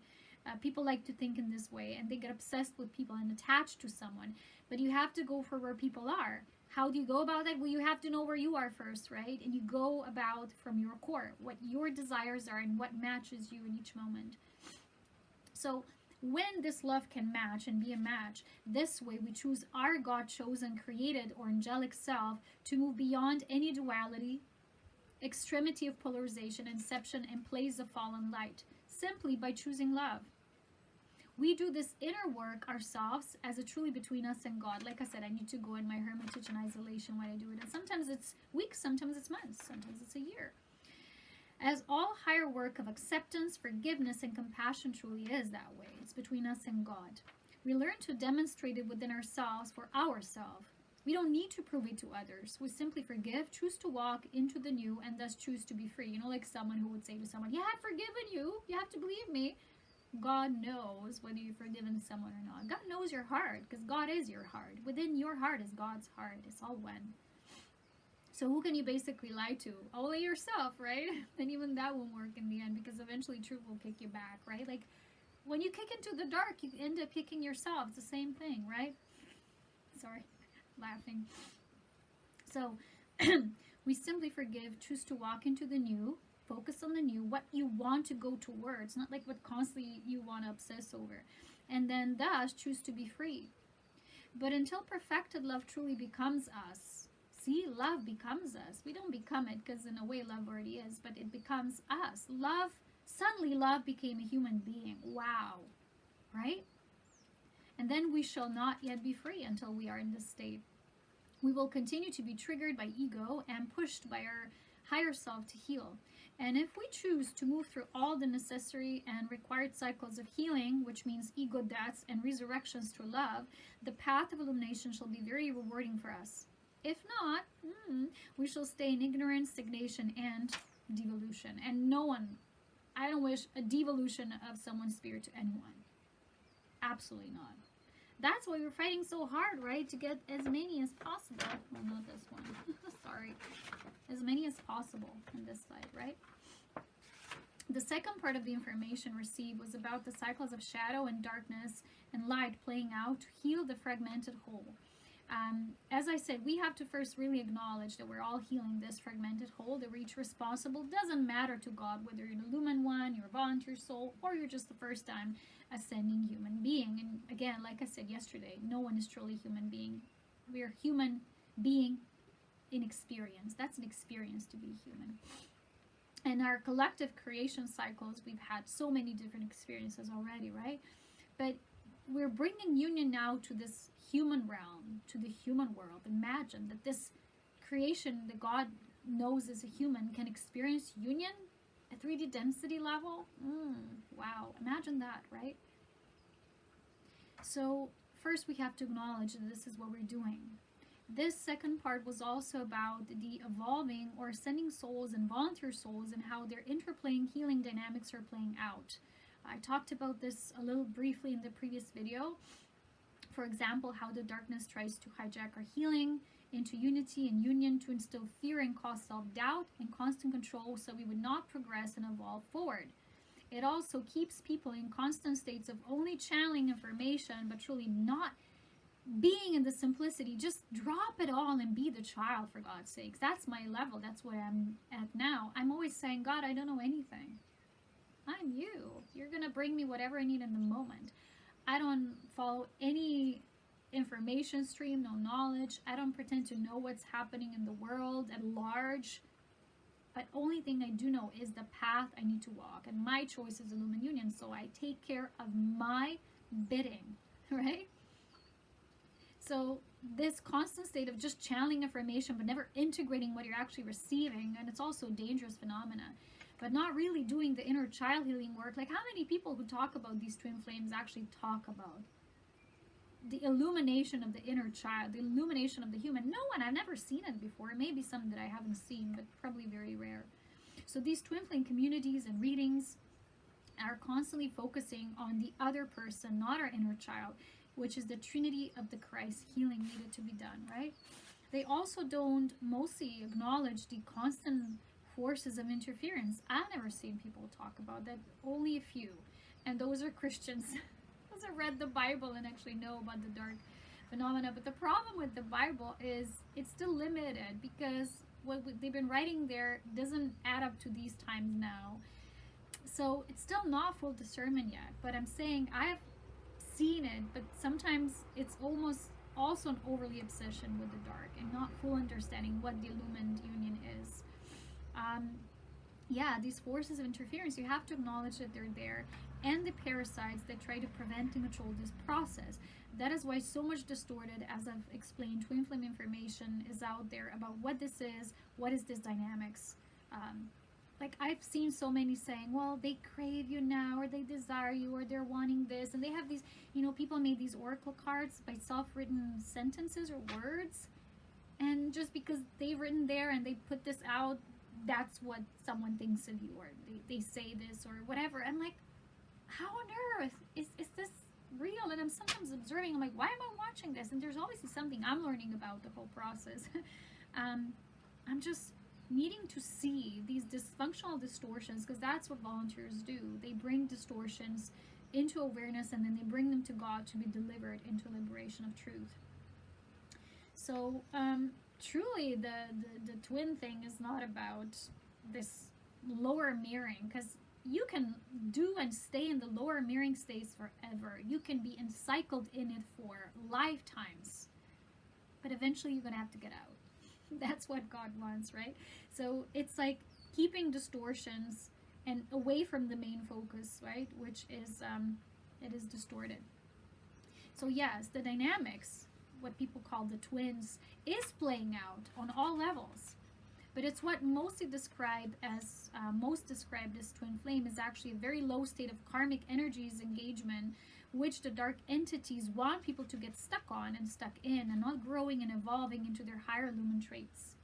People like to think in this way, and they get obsessed with people and attached to someone. But you have to go for where people are. How do you go about that? Well, you have to know where you are first, right? And you go about from your core, what your desires are and what matches you in each moment. So when this love can match and be a match, this way we choose our God-chosen, created, or angelic self to move beyond any duality, extremity of polarization, inception, and place of fallen light, simply by choosing love. We do this inner work ourselves as a truly between us and God. Like I said, I need to go in my hermitage and isolation when I do it. And sometimes it's weeks, sometimes it's months, sometimes it's a year. As all higher work of acceptance, forgiveness, and compassion truly is that way. It's between us and God. We learn to demonstrate it within ourselves for ourselves. We don't need to prove it to others. We simply forgive, choose to walk into the new, and thus choose to be free. You know, like someone who would say to someone, yeah, I've forgiven you. You have to believe me. God knows whether you've forgiven someone or not. God knows your heart, because God is your heart. Within your heart is God's heart. It's all one. So who can you basically lie to? Only yourself, right? And even that won't work in the end, because eventually truth will kick you back, right? Like when you kick into the dark, you end up kicking yourself. It's the same thing, right? Sorry, laughing. So we simply forgive, choose to walk into the new, focus on the new, what you want to go towards, not like what constantly you want to obsess over. And then thus choose to be free. But until perfected love truly becomes us, see, love becomes us. We don't become it, because in a way love already is, but it becomes us. Love, suddenly love became a human being. Wow. Right? And then we shall not yet be free until we are in this state. We will continue to be triggered by ego and pushed by our higher self to heal. And if we choose to move through all the necessary and required cycles of healing, which means ego deaths and resurrections through love, the path of illumination shall be very rewarding for us. If not, we shall stay in ignorance, stagnation, and devolution. And no one, I don't wish a devolution of someone's spirit to anyone. Absolutely not. That's why we're fighting so hard, right? To get as many as possible. Well, not this one. Sorry. As many as possible on this side, right? The second part of the information received was about the cycles of shadow and darkness and light playing out to heal the fragmented whole. As I said, we have to first really acknowledge that we're all healing this fragmented whole, that we're each responsible. Doesn't matter to God whether you're the lumen one, you're a volunteer soul, or you're just the first time ascending human being. And again, like I said yesterday, no one is truly human being. We're human being in experience. That's an experience to be human. And our collective creation cycles, we've had so many different experiences already, right? But we're bringing union now to this human realm, to the human world. Imagine that this creation that God knows as a human can experience union at 3D density level. Wow, imagine that, right? So first we have to acknowledge that this is what we're doing. This second part was also about the evolving or ascending souls and volunteer souls and how their interplaying healing dynamics are playing out. I talked about this a little briefly in the previous video. For example, how the darkness tries to hijack our healing into unity and union to instill fear and cause self-doubt and constant control so we would not progress and evolve forward. It also keeps people in constant states of only channeling information but truly not being in the simplicity. Just drop it all and be the child, for God's sakes. That's my level. That's where I'm at now. I'm always saying, God, I don't know anything. I'm you. You're going to bring me whatever I need in the moment. I don't follow any information stream, no knowledge. I don't pretend to know what's happening in the world at large. But only thing I do know is the path I need to walk. And my choice is Illumined Union. So I take care of my bidding, right? So this constant state of just channeling information but never integrating what you're actually receiving, and it's also a dangerous phenomena, but not really doing the inner child healing work. Like, how many people who talk about these twin flames actually talk about the illumination of the inner child, the illumination of the human? No one. I've never seen it before. Maybe some that I haven't seen, but probably very rare. So these twin flame communities and readings are constantly focusing on the other person, not our inner child, which is the Trinity of the Christ healing needed to be done, right? They also don't mostly acknowledge the constant forces of interference. I've never seen people talk about that, only a few. And those are Christians. Those have read the Bible and actually know about the dark phenomena. But the problem with the Bible is it's still limited because what they've been writing there doesn't add up to these times now. So it's still not full discernment yet. But I'm saying I've seen it, but sometimes it's almost also an overly obsession with the dark and not full understanding what the Illumined Union is. Yeah, these forces of interference, you have to acknowledge that they're there, and the parasites that try to prevent and control this process. That is why so much distorted, as I've explained, twin flame information is out there about what this is, what is this dynamics. Like, I've seen so many saying, well, they crave you now, or they desire you, or they're wanting this. And they have these, people made these oracle cards by self-written sentences or words. And just because they've written there and they put this out, that's what someone thinks of you, or they say this, or whatever. I'm like, how on earth is this real? And I'm sometimes observing, I'm like, why am I watching this? And there's obviously something I'm learning about the whole process. I'm just needing to see these dysfunctional distortions, because that's what volunteers do. They bring distortions into awareness and then they bring them to God to be delivered into liberation of truth. So truly the twin thing is not about this lower mirroring, because you can do and stay in the lower mirroring states forever. You can be encycled in it for lifetimes, but eventually you're going to have to get out. That's what God wants, right? So it's like keeping distortions and away from the main focus, right? Which is, it is distorted. So yes, the dynamics, what people call the twins, is playing out on all levels. But it's what most described as twin flame is actually a very low state of karmic energies engagement, which the dark entities want people to get stuck on and stuck in and not growing and evolving into their higher lumen traits.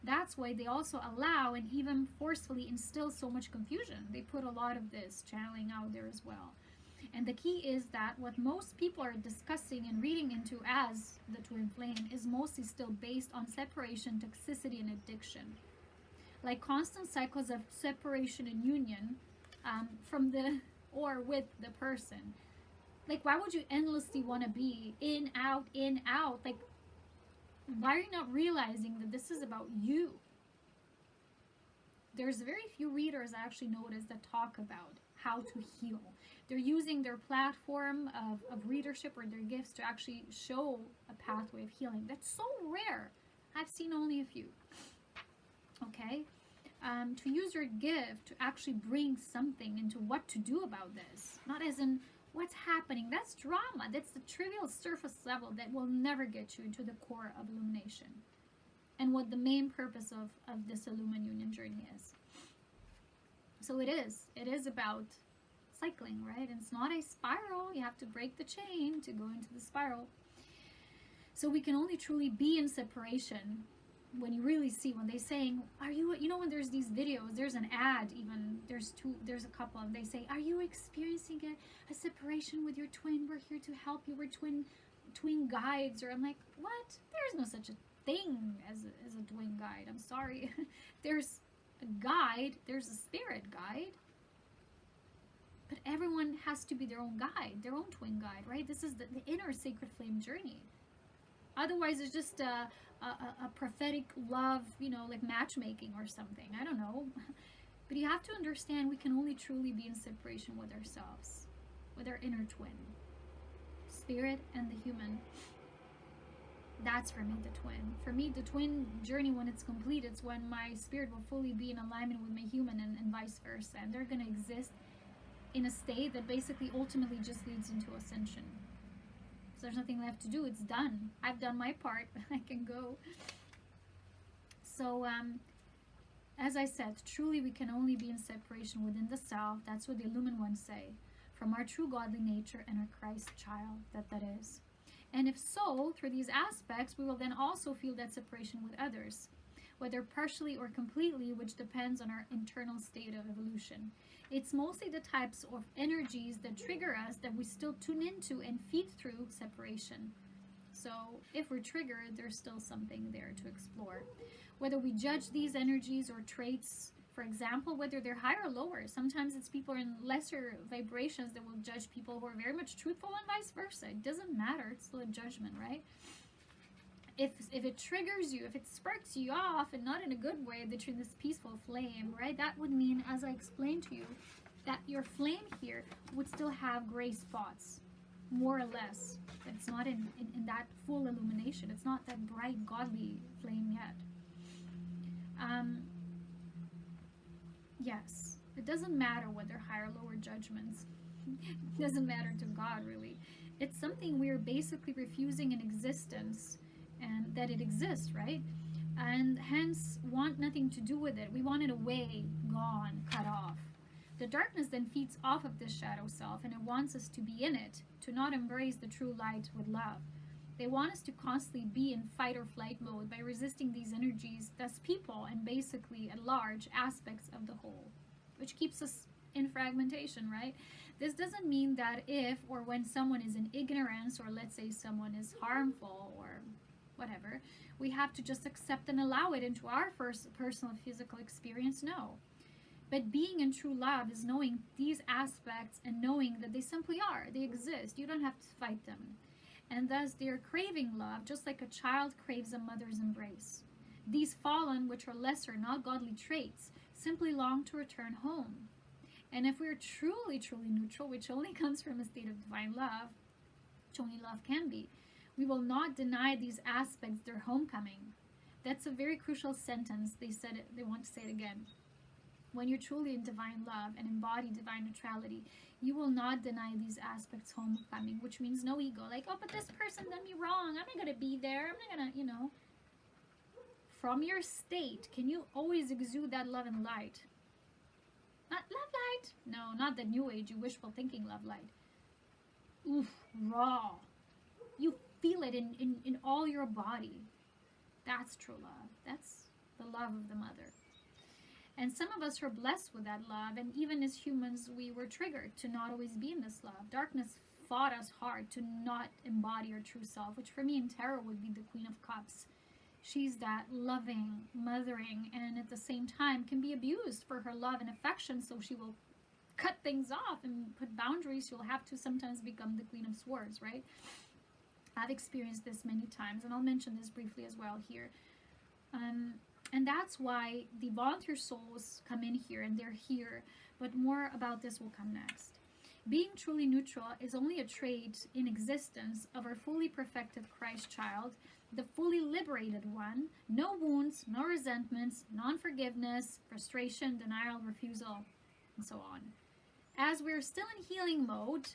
That's why they also allow and even forcefully instill so much confusion. They put a lot of this channeling out there as well. And the key is that what most people are discussing and reading into as the twin flame is mostly still based on separation, toxicity, and addiction. Like constant cycles of separation and union from the or with the person. Like, why would you endlessly want to be in, out, in, out? Like, Why are you not realizing that this is about you? There's very few readers I actually notice that talk about how to heal. They're using their platform of readership or their gifts to actually show a pathway of healing. That's so rare. I've seen only a few. Okay? To use your gift to actually bring something into what to do about this. Not as in what's happening. That's drama. That's the trivial surface level that will never get you into the core of illumination. And what the main purpose of this Illumined Union journey is. So it is about cycling, right? And it's not a spiral. You have to break the chain to go into the spiral. So we can only truly be in separation when you really see, when they saying, are you, you know, when there's these videos, there's an ad even, there's a couple, and they say, are you experiencing a separation with your twin? We're here to help you. We're twin guides. Or I'm like, what? There's no such a thing as a twin guide. I'm sorry. There's a guide, there's a spirit guide, but everyone has to be their own guide, their own twin guide, right? This is the inner sacred flame journey. Otherwise it's just a prophetic love, you know, like matchmaking or something. I don't know. But you have to understand we can only truly be in separation with ourselves, with our inner twin, spirit and the human. That's for me the twin. For me, the twin journey, when it's complete, it's when my spirit will fully be in alignment with my human, and vice versa. And they're going to exist in a state that basically ultimately just leads into ascension. So there's nothing left to do. It's done. I've done my part. I can go. So, as I said, truly we can only be in separation within the self. That's what the Illumined ones say. From our true godly nature and our Christ child, that is. And if so, through these aspects, we will then also feel that separation with others, whether partially or completely, which depends on our internal state of evolution. It's mostly the types of energies that trigger us that we still tune into and feed through separation. So if we're triggered, there's still something there to explore. Whether we judge these energies or traits, for example, whether they're higher or lower. Sometimes it's people in lesser vibrations that will judge people who are very much truthful, and vice versa. It doesn't matter. It's still a judgment, right? If it triggers you, if it sparks you off, and not in a good way, that you're in this peaceful flame, right? That would mean, as I explained to you, that your flame here would still have gray spots, more or less. But it's not in that full illumination. It's not that bright, godly flame yet. Yes, it doesn't matter whether higher or lower judgments. It doesn't matter to God, really. It's something we're basically refusing in existence, and that it exists, right? And hence want nothing to do with it. We want it away, gone, cut off. The darkness then feeds off of this shadow self, and it wants us to be in it, to not embrace the true light with love. They want us to constantly be in fight or flight mode by resisting these energies, thus people, and basically at large aspects of the whole, which keeps us in fragmentation, right? This doesn't mean that if or when someone is in ignorance, or let's say someone is harmful or whatever, we have to just accept and allow it into our first personal physical experience. No. But being in true love is knowing these aspects and knowing that they simply are. They exist. You don't have to fight them. And thus they are craving love, just like a child craves a mother's embrace. These fallen, which are lesser, not godly traits, simply long to return home. And if we're truly, truly neutral, which only comes from a state of divine love, which only love can be, we will not deny these aspects their homecoming. That's a very crucial sentence. They said it, they want to say it again. When you're truly in divine love and embody divine neutrality, you will not deny these aspects homecoming, which means no ego. Like, oh, but this person done me wrong. I'm not going to be there. I'm not going to, From your state, can you always exude that love and light? Not love light. No, not the new age, wishful thinking love light. Oof, raw. You feel it in all your body. That's true love. That's the love of the mother. And some of us are blessed with that love, and even as humans, we were triggered to not always be in this love. Darkness fought us hard to not embody our true self, which for me in tarot would be the Queen of Cups. She's that loving, mothering, and at the same time can be abused for her love and affection, so she will cut things off and put boundaries. She'll have to sometimes become the Queen of Swords, right? I've experienced this many times, and I'll mention this briefly as well here. And that's why the volunteer souls come in here, and they're here, but more about this will come next. Being truly neutral is only a trait in existence of our fully perfected Christ child, the fully liberated one. No wounds, no resentments, non-forgiveness, frustration, denial, refusal, and so on. As we're still in healing mode,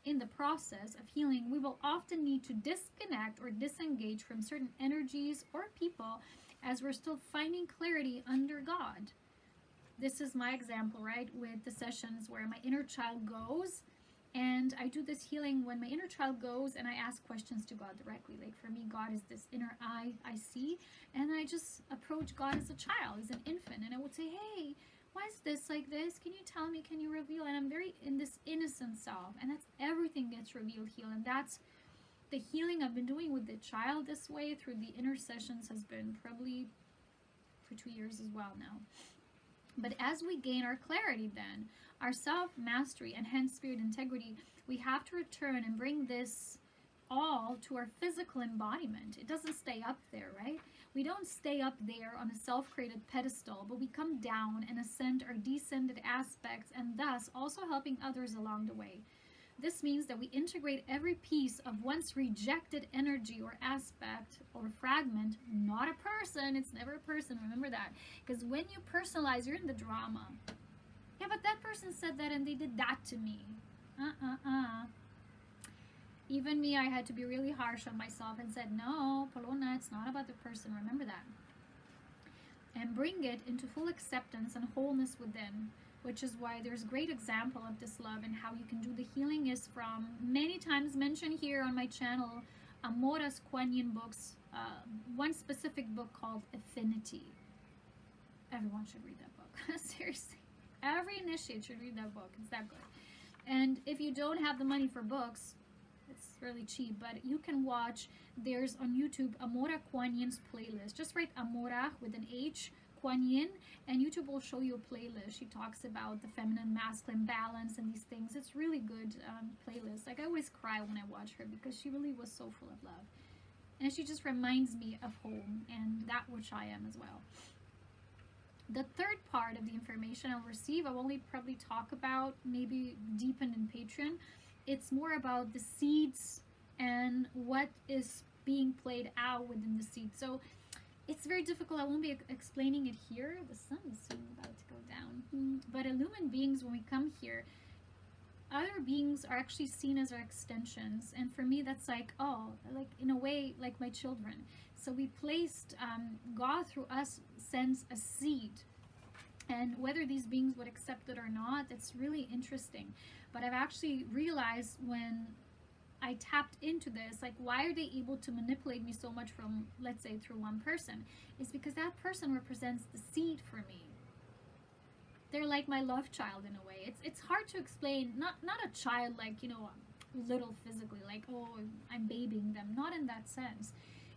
in the process of healing, we will often need to disconnect or disengage from certain energies or people as we're still finding clarity under God. This is my example, right, with the sessions where my inner child goes, and I do this healing when my inner child goes and I ask questions to God directly. Like for me, God is this inner eye I see, and I just approach God as a child, as an infant, and I would say, hey, why is this like this? Can you tell me? Can you reveal? And I'm very in this innocent self, and that's everything gets revealed, healed, and that's the healing I've been doing with the child this way through the inner sessions has been probably for 2 years as well now. But as we gain our clarity then, our self-mastery and hence spirit integrity, we have to return and bring this all to our physical embodiment. It doesn't stay up there, right? We don't stay up there on a self-created pedestal, but we come down and ascend our descended aspects, and thus also helping others along the way. This means that we integrate every piece of once rejected energy or aspect or fragment, not a person. It's never a person, remember that. Because when you personalize, you're in the drama. Yeah, but that person said that and they did that to me. Even me, I had to be really harsh on myself and said, no, Polona, it's not about the person, remember that. And bring it into full acceptance and wholeness within, which is why there's a great example of this love and how you can do the healing is from many times mentioned here on my channel, Aurea's Kuan Yin books, one specific book called Affinity. Everyone should read that book. Seriously. Every initiate should read that book. It's that good. And if you don't have the money for books, it's really cheap, but you can watch, there's on YouTube, Aurea Kuan Yin's playlist. Just write Aurea with an H, Kuan Yin, and YouTube will show you a playlist. She talks about the feminine masculine balance and these things. It's really good playlist. Like I always cry when I watch her because she really was so full of love. And she just reminds me of home and that which I am as well. The third part of the information I'll receive, I'll only probably talk about, maybe deepen in Patreon. It's more about the seeds and what is being played out within the seed. So it's very difficult. I won't be explaining it here. The sun is soon about to go down. But illumined beings, when we come here, other beings are actually seen as our extensions. And for me, that's like, oh, like in a way, like my children. So we placed, God through us sends a seed. And whether these beings would accept it or not, it's really interesting. But I've actually realized when I tapped into this, like why are they able to manipulate me so much from, let's say, through one person? It's because that person represents the seed for me. They're like my love child in a way. It's hard to explain. Not a child like, you know, little physically, like, oh, I'm babying them. Not in that sense.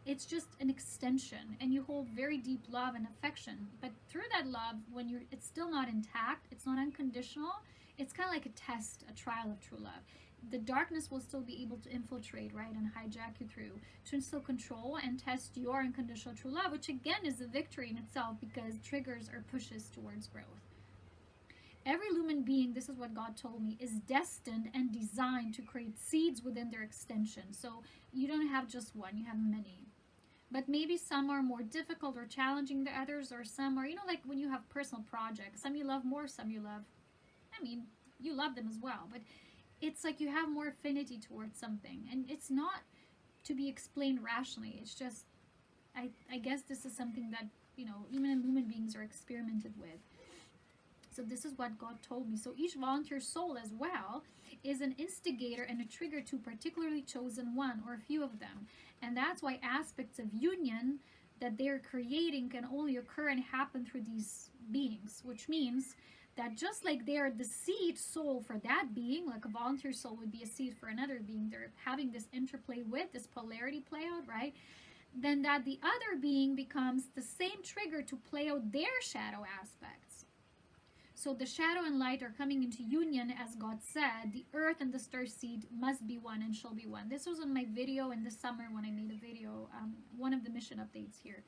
It's just an extension, and you hold very deep love and affection. But through that love, when it's still not intact, it's not unconditional. It's kind of like a test, a trial of true love. The darkness will still be able to infiltrate, right, and hijack you through to instill control and test your unconditional true love, which again is a victory in itself because triggers or pushes towards growth. Every lumen being, this is what God told me, is destined and designed to create seeds within their extension. So you don't have just one, you have many. But maybe some are more difficult or challenging than others, or some are, you know, like when you have personal projects, some you love more, some you love, I mean, you love them as well, but it's like you have more affinity towards something, and it's not to be explained rationally. It's just, I guess this is something that, you know, even illumined beings are experimented with. So this is what God told me. So each volunteer soul as well is an instigator and a trigger to particularly chosen one or a few of them. And that's why aspects of union that they're creating can only occur and happen through these beings, which means that just like they're the seed soul for that being, like a volunteer soul would be a seed for another being, they're having this interplay with this polarity play out, right? Then that the other being becomes the same trigger to play out their shadow aspects. So the shadow and light are coming into union, as God said. The earth and the star seed must be one and shall be one. This was on my video in the summer when I made a video, one of the mission updates here.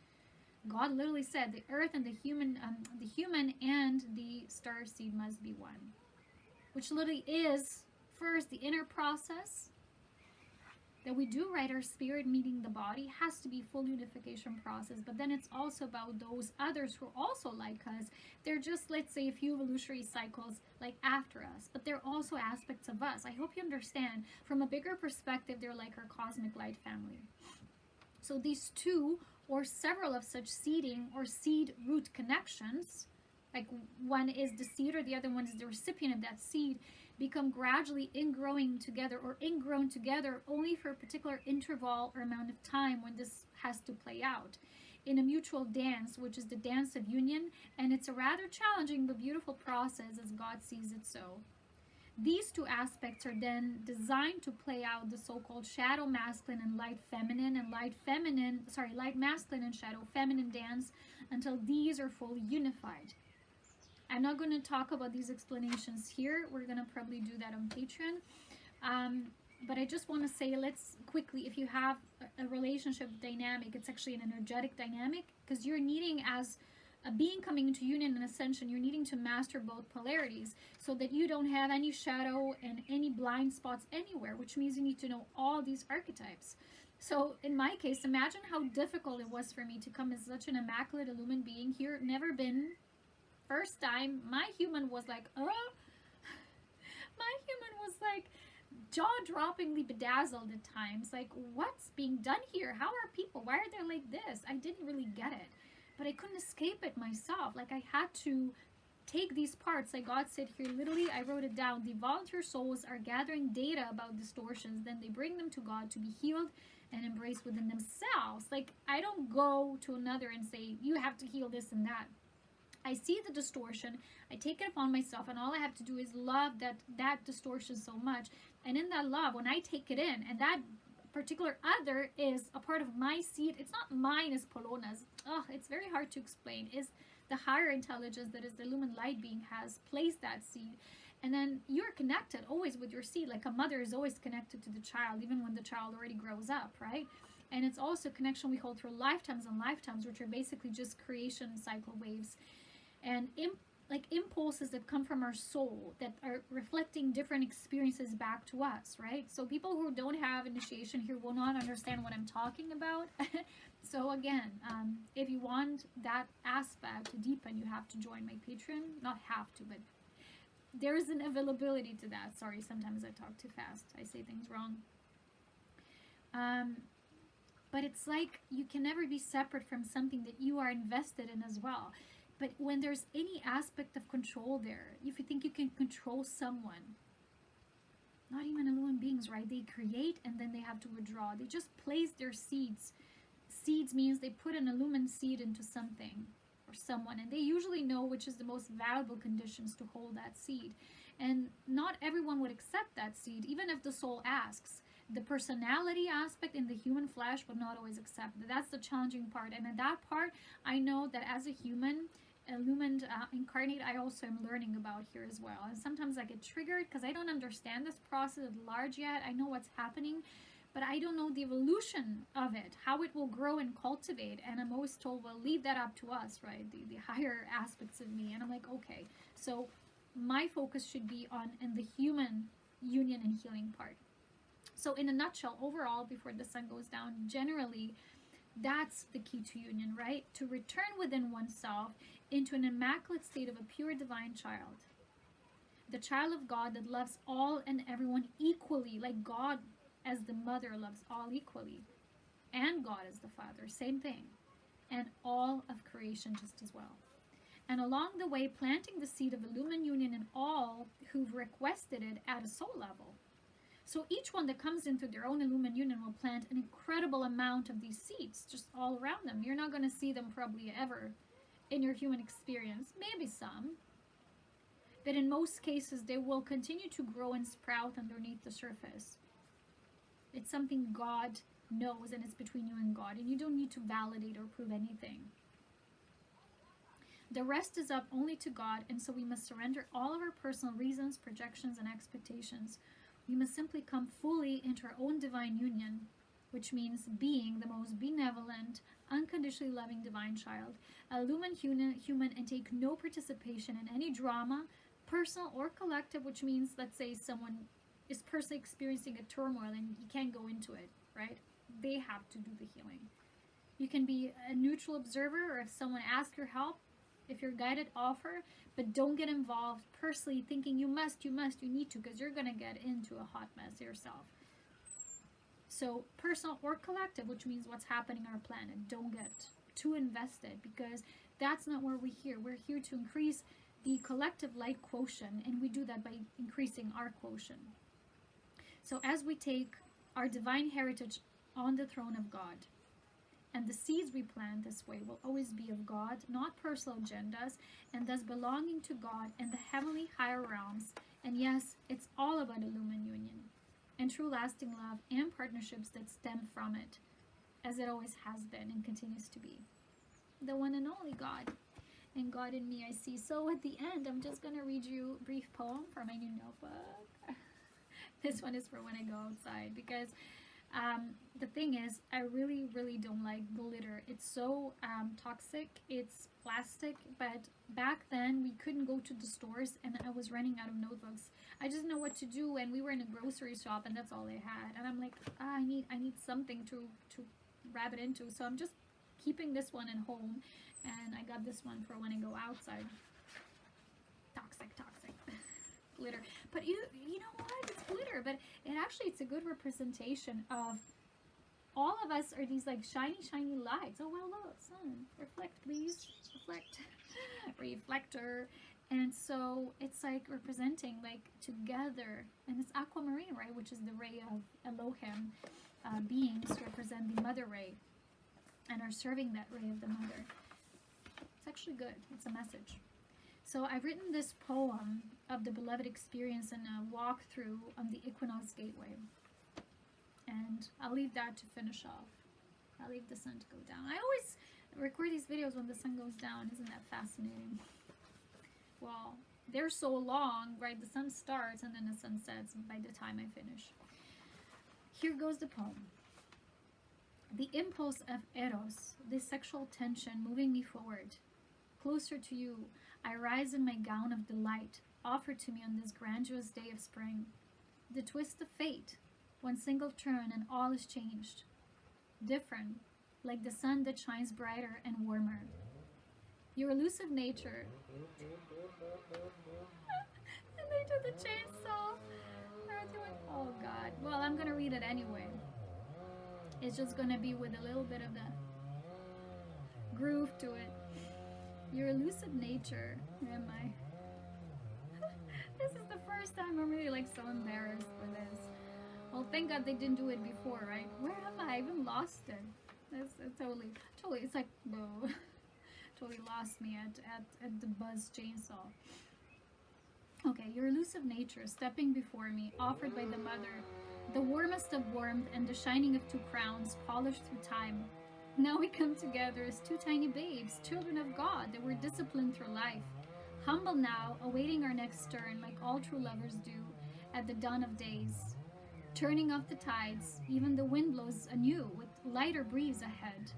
God literally said the earth and the human and the star seed must be one, which literally is first the inner process that we do, right? Our spirit meeting the body has to be full unification process, but then it's also about those others who are also like us. They're just, let's say, a few evolutionary cycles like after us, but they're also aspects of us. I hope you understand. From a bigger perspective, they're like our cosmic light family. So these two or several of such seeding or seed root connections, like one is the seed or the other one is the recipient of that seed, become gradually ingrowing together or ingrown together only for a particular interval or amount of time when this has to play out in a mutual dance, which is the dance of union. And it's a rather challenging but beautiful process as God sees it so. These two aspects are then designed to play out the so-called shadow masculine and light feminine and light masculine and shadow feminine dance until these are fully unified. I'm not going to talk about these explanations here. We're going to probably do that on Patreon. But I just want to say, let's quickly, if you have a relationship dynamic, it's actually an energetic dynamic, because you're needing, as a being coming into union and ascension, you're needing to master both polarities so that you don't have any shadow and any blind spots anywhere, which means you need to know all these archetypes. So in my case, imagine how difficult it was for me to come as such an immaculate illumined being here. Never been. First time, my human was like, jaw-droppingly bedazzled at times. Like, what's being done here? How are people? Why are they like this? I didn't really get it, but I couldn't escape it myself. Like, I had to take these parts, like God said here, literally, I wrote it down. The volunteer souls are gathering data about distortions, then they bring them to God to be healed and embraced within themselves. Like, I don't go to another and say, you have to heal this and that. I see the distortion, I take it upon myself, and all I have to do is love that distortion so much. And in that love, when I take it in, and that particular other is a part of my seed, it's not mine as Polona's. It's very hard to explain. Is the higher intelligence that is the lumen light being has placed that seed. And then you're connected always with your seed, like a mother is always connected to the child, even when the child already grows up, right? And it's also a connection we hold through lifetimes and lifetimes, which are basically just creation cycle waves. And impulses that come from our soul that are reflecting different experiences back to us, right? So people who don't have initiation here will not understand what I'm talking about. So again, if you want that aspect to deepen, you have to join my Patreon. Not have to, but there is an availability to that. Sorry, sometimes I talk too fast. I say things wrong. But it's like you can never be separate from something that you are invested in as well. But when there's any aspect of control there, if you think you can control someone, not even illumined beings, right? They create and then they have to withdraw. They just place their seeds. Seeds means they put an illumined seed into something or someone, and they usually know which is the most valuable conditions to hold that seed. And not everyone would accept that seed, even if the soul asks. The personality aspect in the human flesh would not always accept it. That's the challenging part. And in that part, I know that as a human, illumined incarnate, I also am learning about here as well. And sometimes I get triggered because I don't understand this process at large yet. I know what's happening, but I don't know the evolution of it, how it will grow and cultivate. And I'm always told, well, leave that up to us, right? The higher aspects of me. And I'm like, okay. So my focus should be on in the human union and healing part. So in a nutshell, overall, before the sun goes down, generally, that's the key to union, right? To return within oneself into an immaculate state of a pure divine child. The child of God that loves all and everyone equally, like God as the mother loves all equally, and God as the father, same thing, and all of creation just as well. And along the way, planting the seed of illumined union in all who've requested it at a soul level. So each one that comes into their own illumined union will plant an incredible amount of these seeds just all around them. You're not going to see them probably ever in your human experience, maybe some. But in most cases, they will continue to grow and sprout underneath the surface. It's something God knows, and it's between you and God, and you don't need to validate or prove anything. The rest is up only to God, and so we must surrender all of our personal reasons, projections, and expectations. We must simply come fully into our own divine union, which means being the most benevolent, unconditionally loving divine child, a lumen human, and take no participation in any drama, personal or collective, which means, let's say someone is personally experiencing a turmoil and you can't go into it, right? They have to do the healing. You can be a neutral observer, or if someone asks your help, if you're guided, offer, but don't get involved personally thinking you need to, because you're going to get into a hot mess yourself. So personal or collective, which means what's happening on our planet, don't get too invested, because that's not where we're here. We're here to increase the collective light quotient, and we do that by increasing our quotient. So as we take our divine heritage on the throne of God, and the seeds we plant this way will always be of God, not personal agendas, and thus belonging to God and the heavenly higher realms. And yes, it's all about a lumen union and true lasting love and partnerships that stem from it, as it always has been and continues to be. The one and only God, and God in me I see. So at the end, I'm just going to read you a brief poem from my new notebook. This one is for when I go outside, because the thing is, I really don't like glitter. It's so toxic. It's plastic. But back then we couldn't go to the stores, and I was running out of notebooks. I just didn't know what to do, and we were in a grocery shop, and that's all they had. And I'm like, I need something to wrap it into. So I'm just keeping this one at home, and I got this one for when I go outside. Toxic glitter. But you know what? It's glitter, but it's a good representation of all of us are these like shiny lights. Oh well, look, sun, reflect please, reflect. Reflector. And so it's like representing like together, and it's aquamarine, right, which is the ray of Elohim. Beings represent the mother ray and are serving that ray of the mother. It's actually good. It's a message. So I've written this poem of the beloved experience in a walkthrough on the Equinox Gateway. And I'll leave that to finish off. I'll leave the sun to go down. I always record these videos when the sun goes down. Isn't that fascinating? Well, they're so long, right? The sun starts and then the sun sets by the time I finish. Here goes the poem. The impulse of Eros, this sexual tension moving me forward. Closer to you, I rise in my gown of delight, offered to me on this grandiose day of spring. The twist of fate, one single turn and all is changed. Different, like the sun that shines brighter and warmer. Your elusive nature. And they do the chainsaw. They're doing, oh God. Well, I'm going to read it anyway. It's just going to be with a little bit of the groove to it. Your elusive nature. Where am I? This is the first time I'm really like so embarrassed for this. Well, thank God they didn't do it before, right? Where am I? I even lost it. It's totally, it's like, whoa. Totally lost me at the buzz chainsaw. Okay, your elusive nature, stepping before me, offered by the mother, the warmest of warmth and the shining of two crowns, polished through time. Now we come together as two tiny babes, children of God that were disciplined through life. Humble now, awaiting our next turn, like all true lovers do, at the dawn of days. Turning off the tides, even the wind blows anew, with lighter breeze ahead.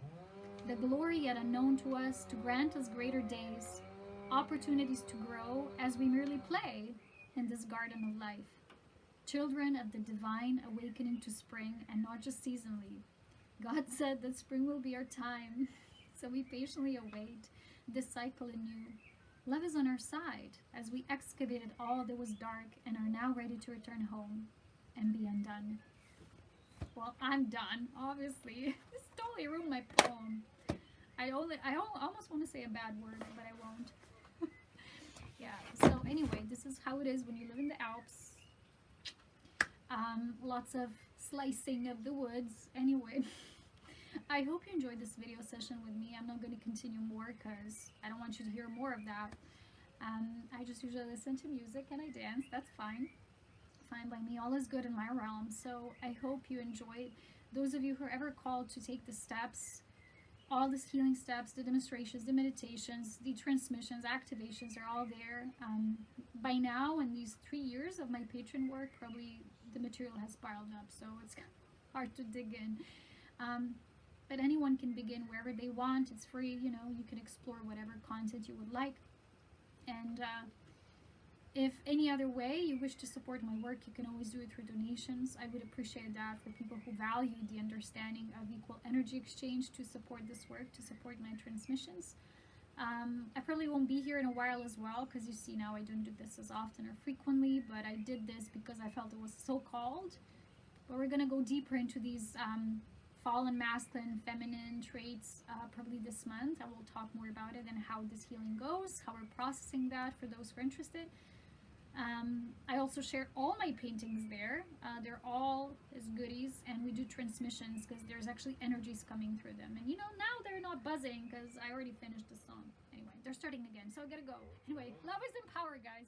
The glory yet unknown to us, to grant us greater days, opportunities to grow as we merely play in this garden of life. Children of the divine awakening to spring, and not just seasonally. God said that spring will be our time, so we patiently await this cycle anew. Love is on our side as we excavated all that was dark and are now ready to return home and be undone. Well, I'm done, obviously. This totally ruined my poem. I almost want to say a bad word, but I won't. Yeah, so anyway, this is how it is when you live in the Alps. Lots of slicing of the woods. Anyway, I hope you enjoyed this video session with me. I'm not going to continue more because I don't want you to hear more of that. I just usually listen to music and I dance. That's fine. Fine by me. All is good in my realm. So I hope you enjoyed. Those of you who are ever called to take the steps all these healing steps, the demonstrations, the meditations, the transmissions, activations are all there. By now, in these 3 years of my patron work, probably the material has piled up, so it's hard to dig in. But anyone can begin wherever they want. It's free, you know, you can explore whatever content you would like. And if any other way you wish to support my work, you can always do it through donations. I would appreciate that for people who value the understanding of equal energy exchange to support this work, to support my transmissions. I probably won't be here in a while as well, because you see now I don't do this as often or frequently, but I did this because I felt it was so called. But we're going to go deeper into these fallen masculine, feminine traits probably this month. I will talk more about it and how this healing goes, how we're processing that for those who are interested. I also share all my paintings there. They're all as goodies, and we do transmissions because there's actually energies coming through them. And you know, now they're not buzzing because I already finished the song. Anyway, they're starting again, so I gotta go. Anyway, love is in power, guys.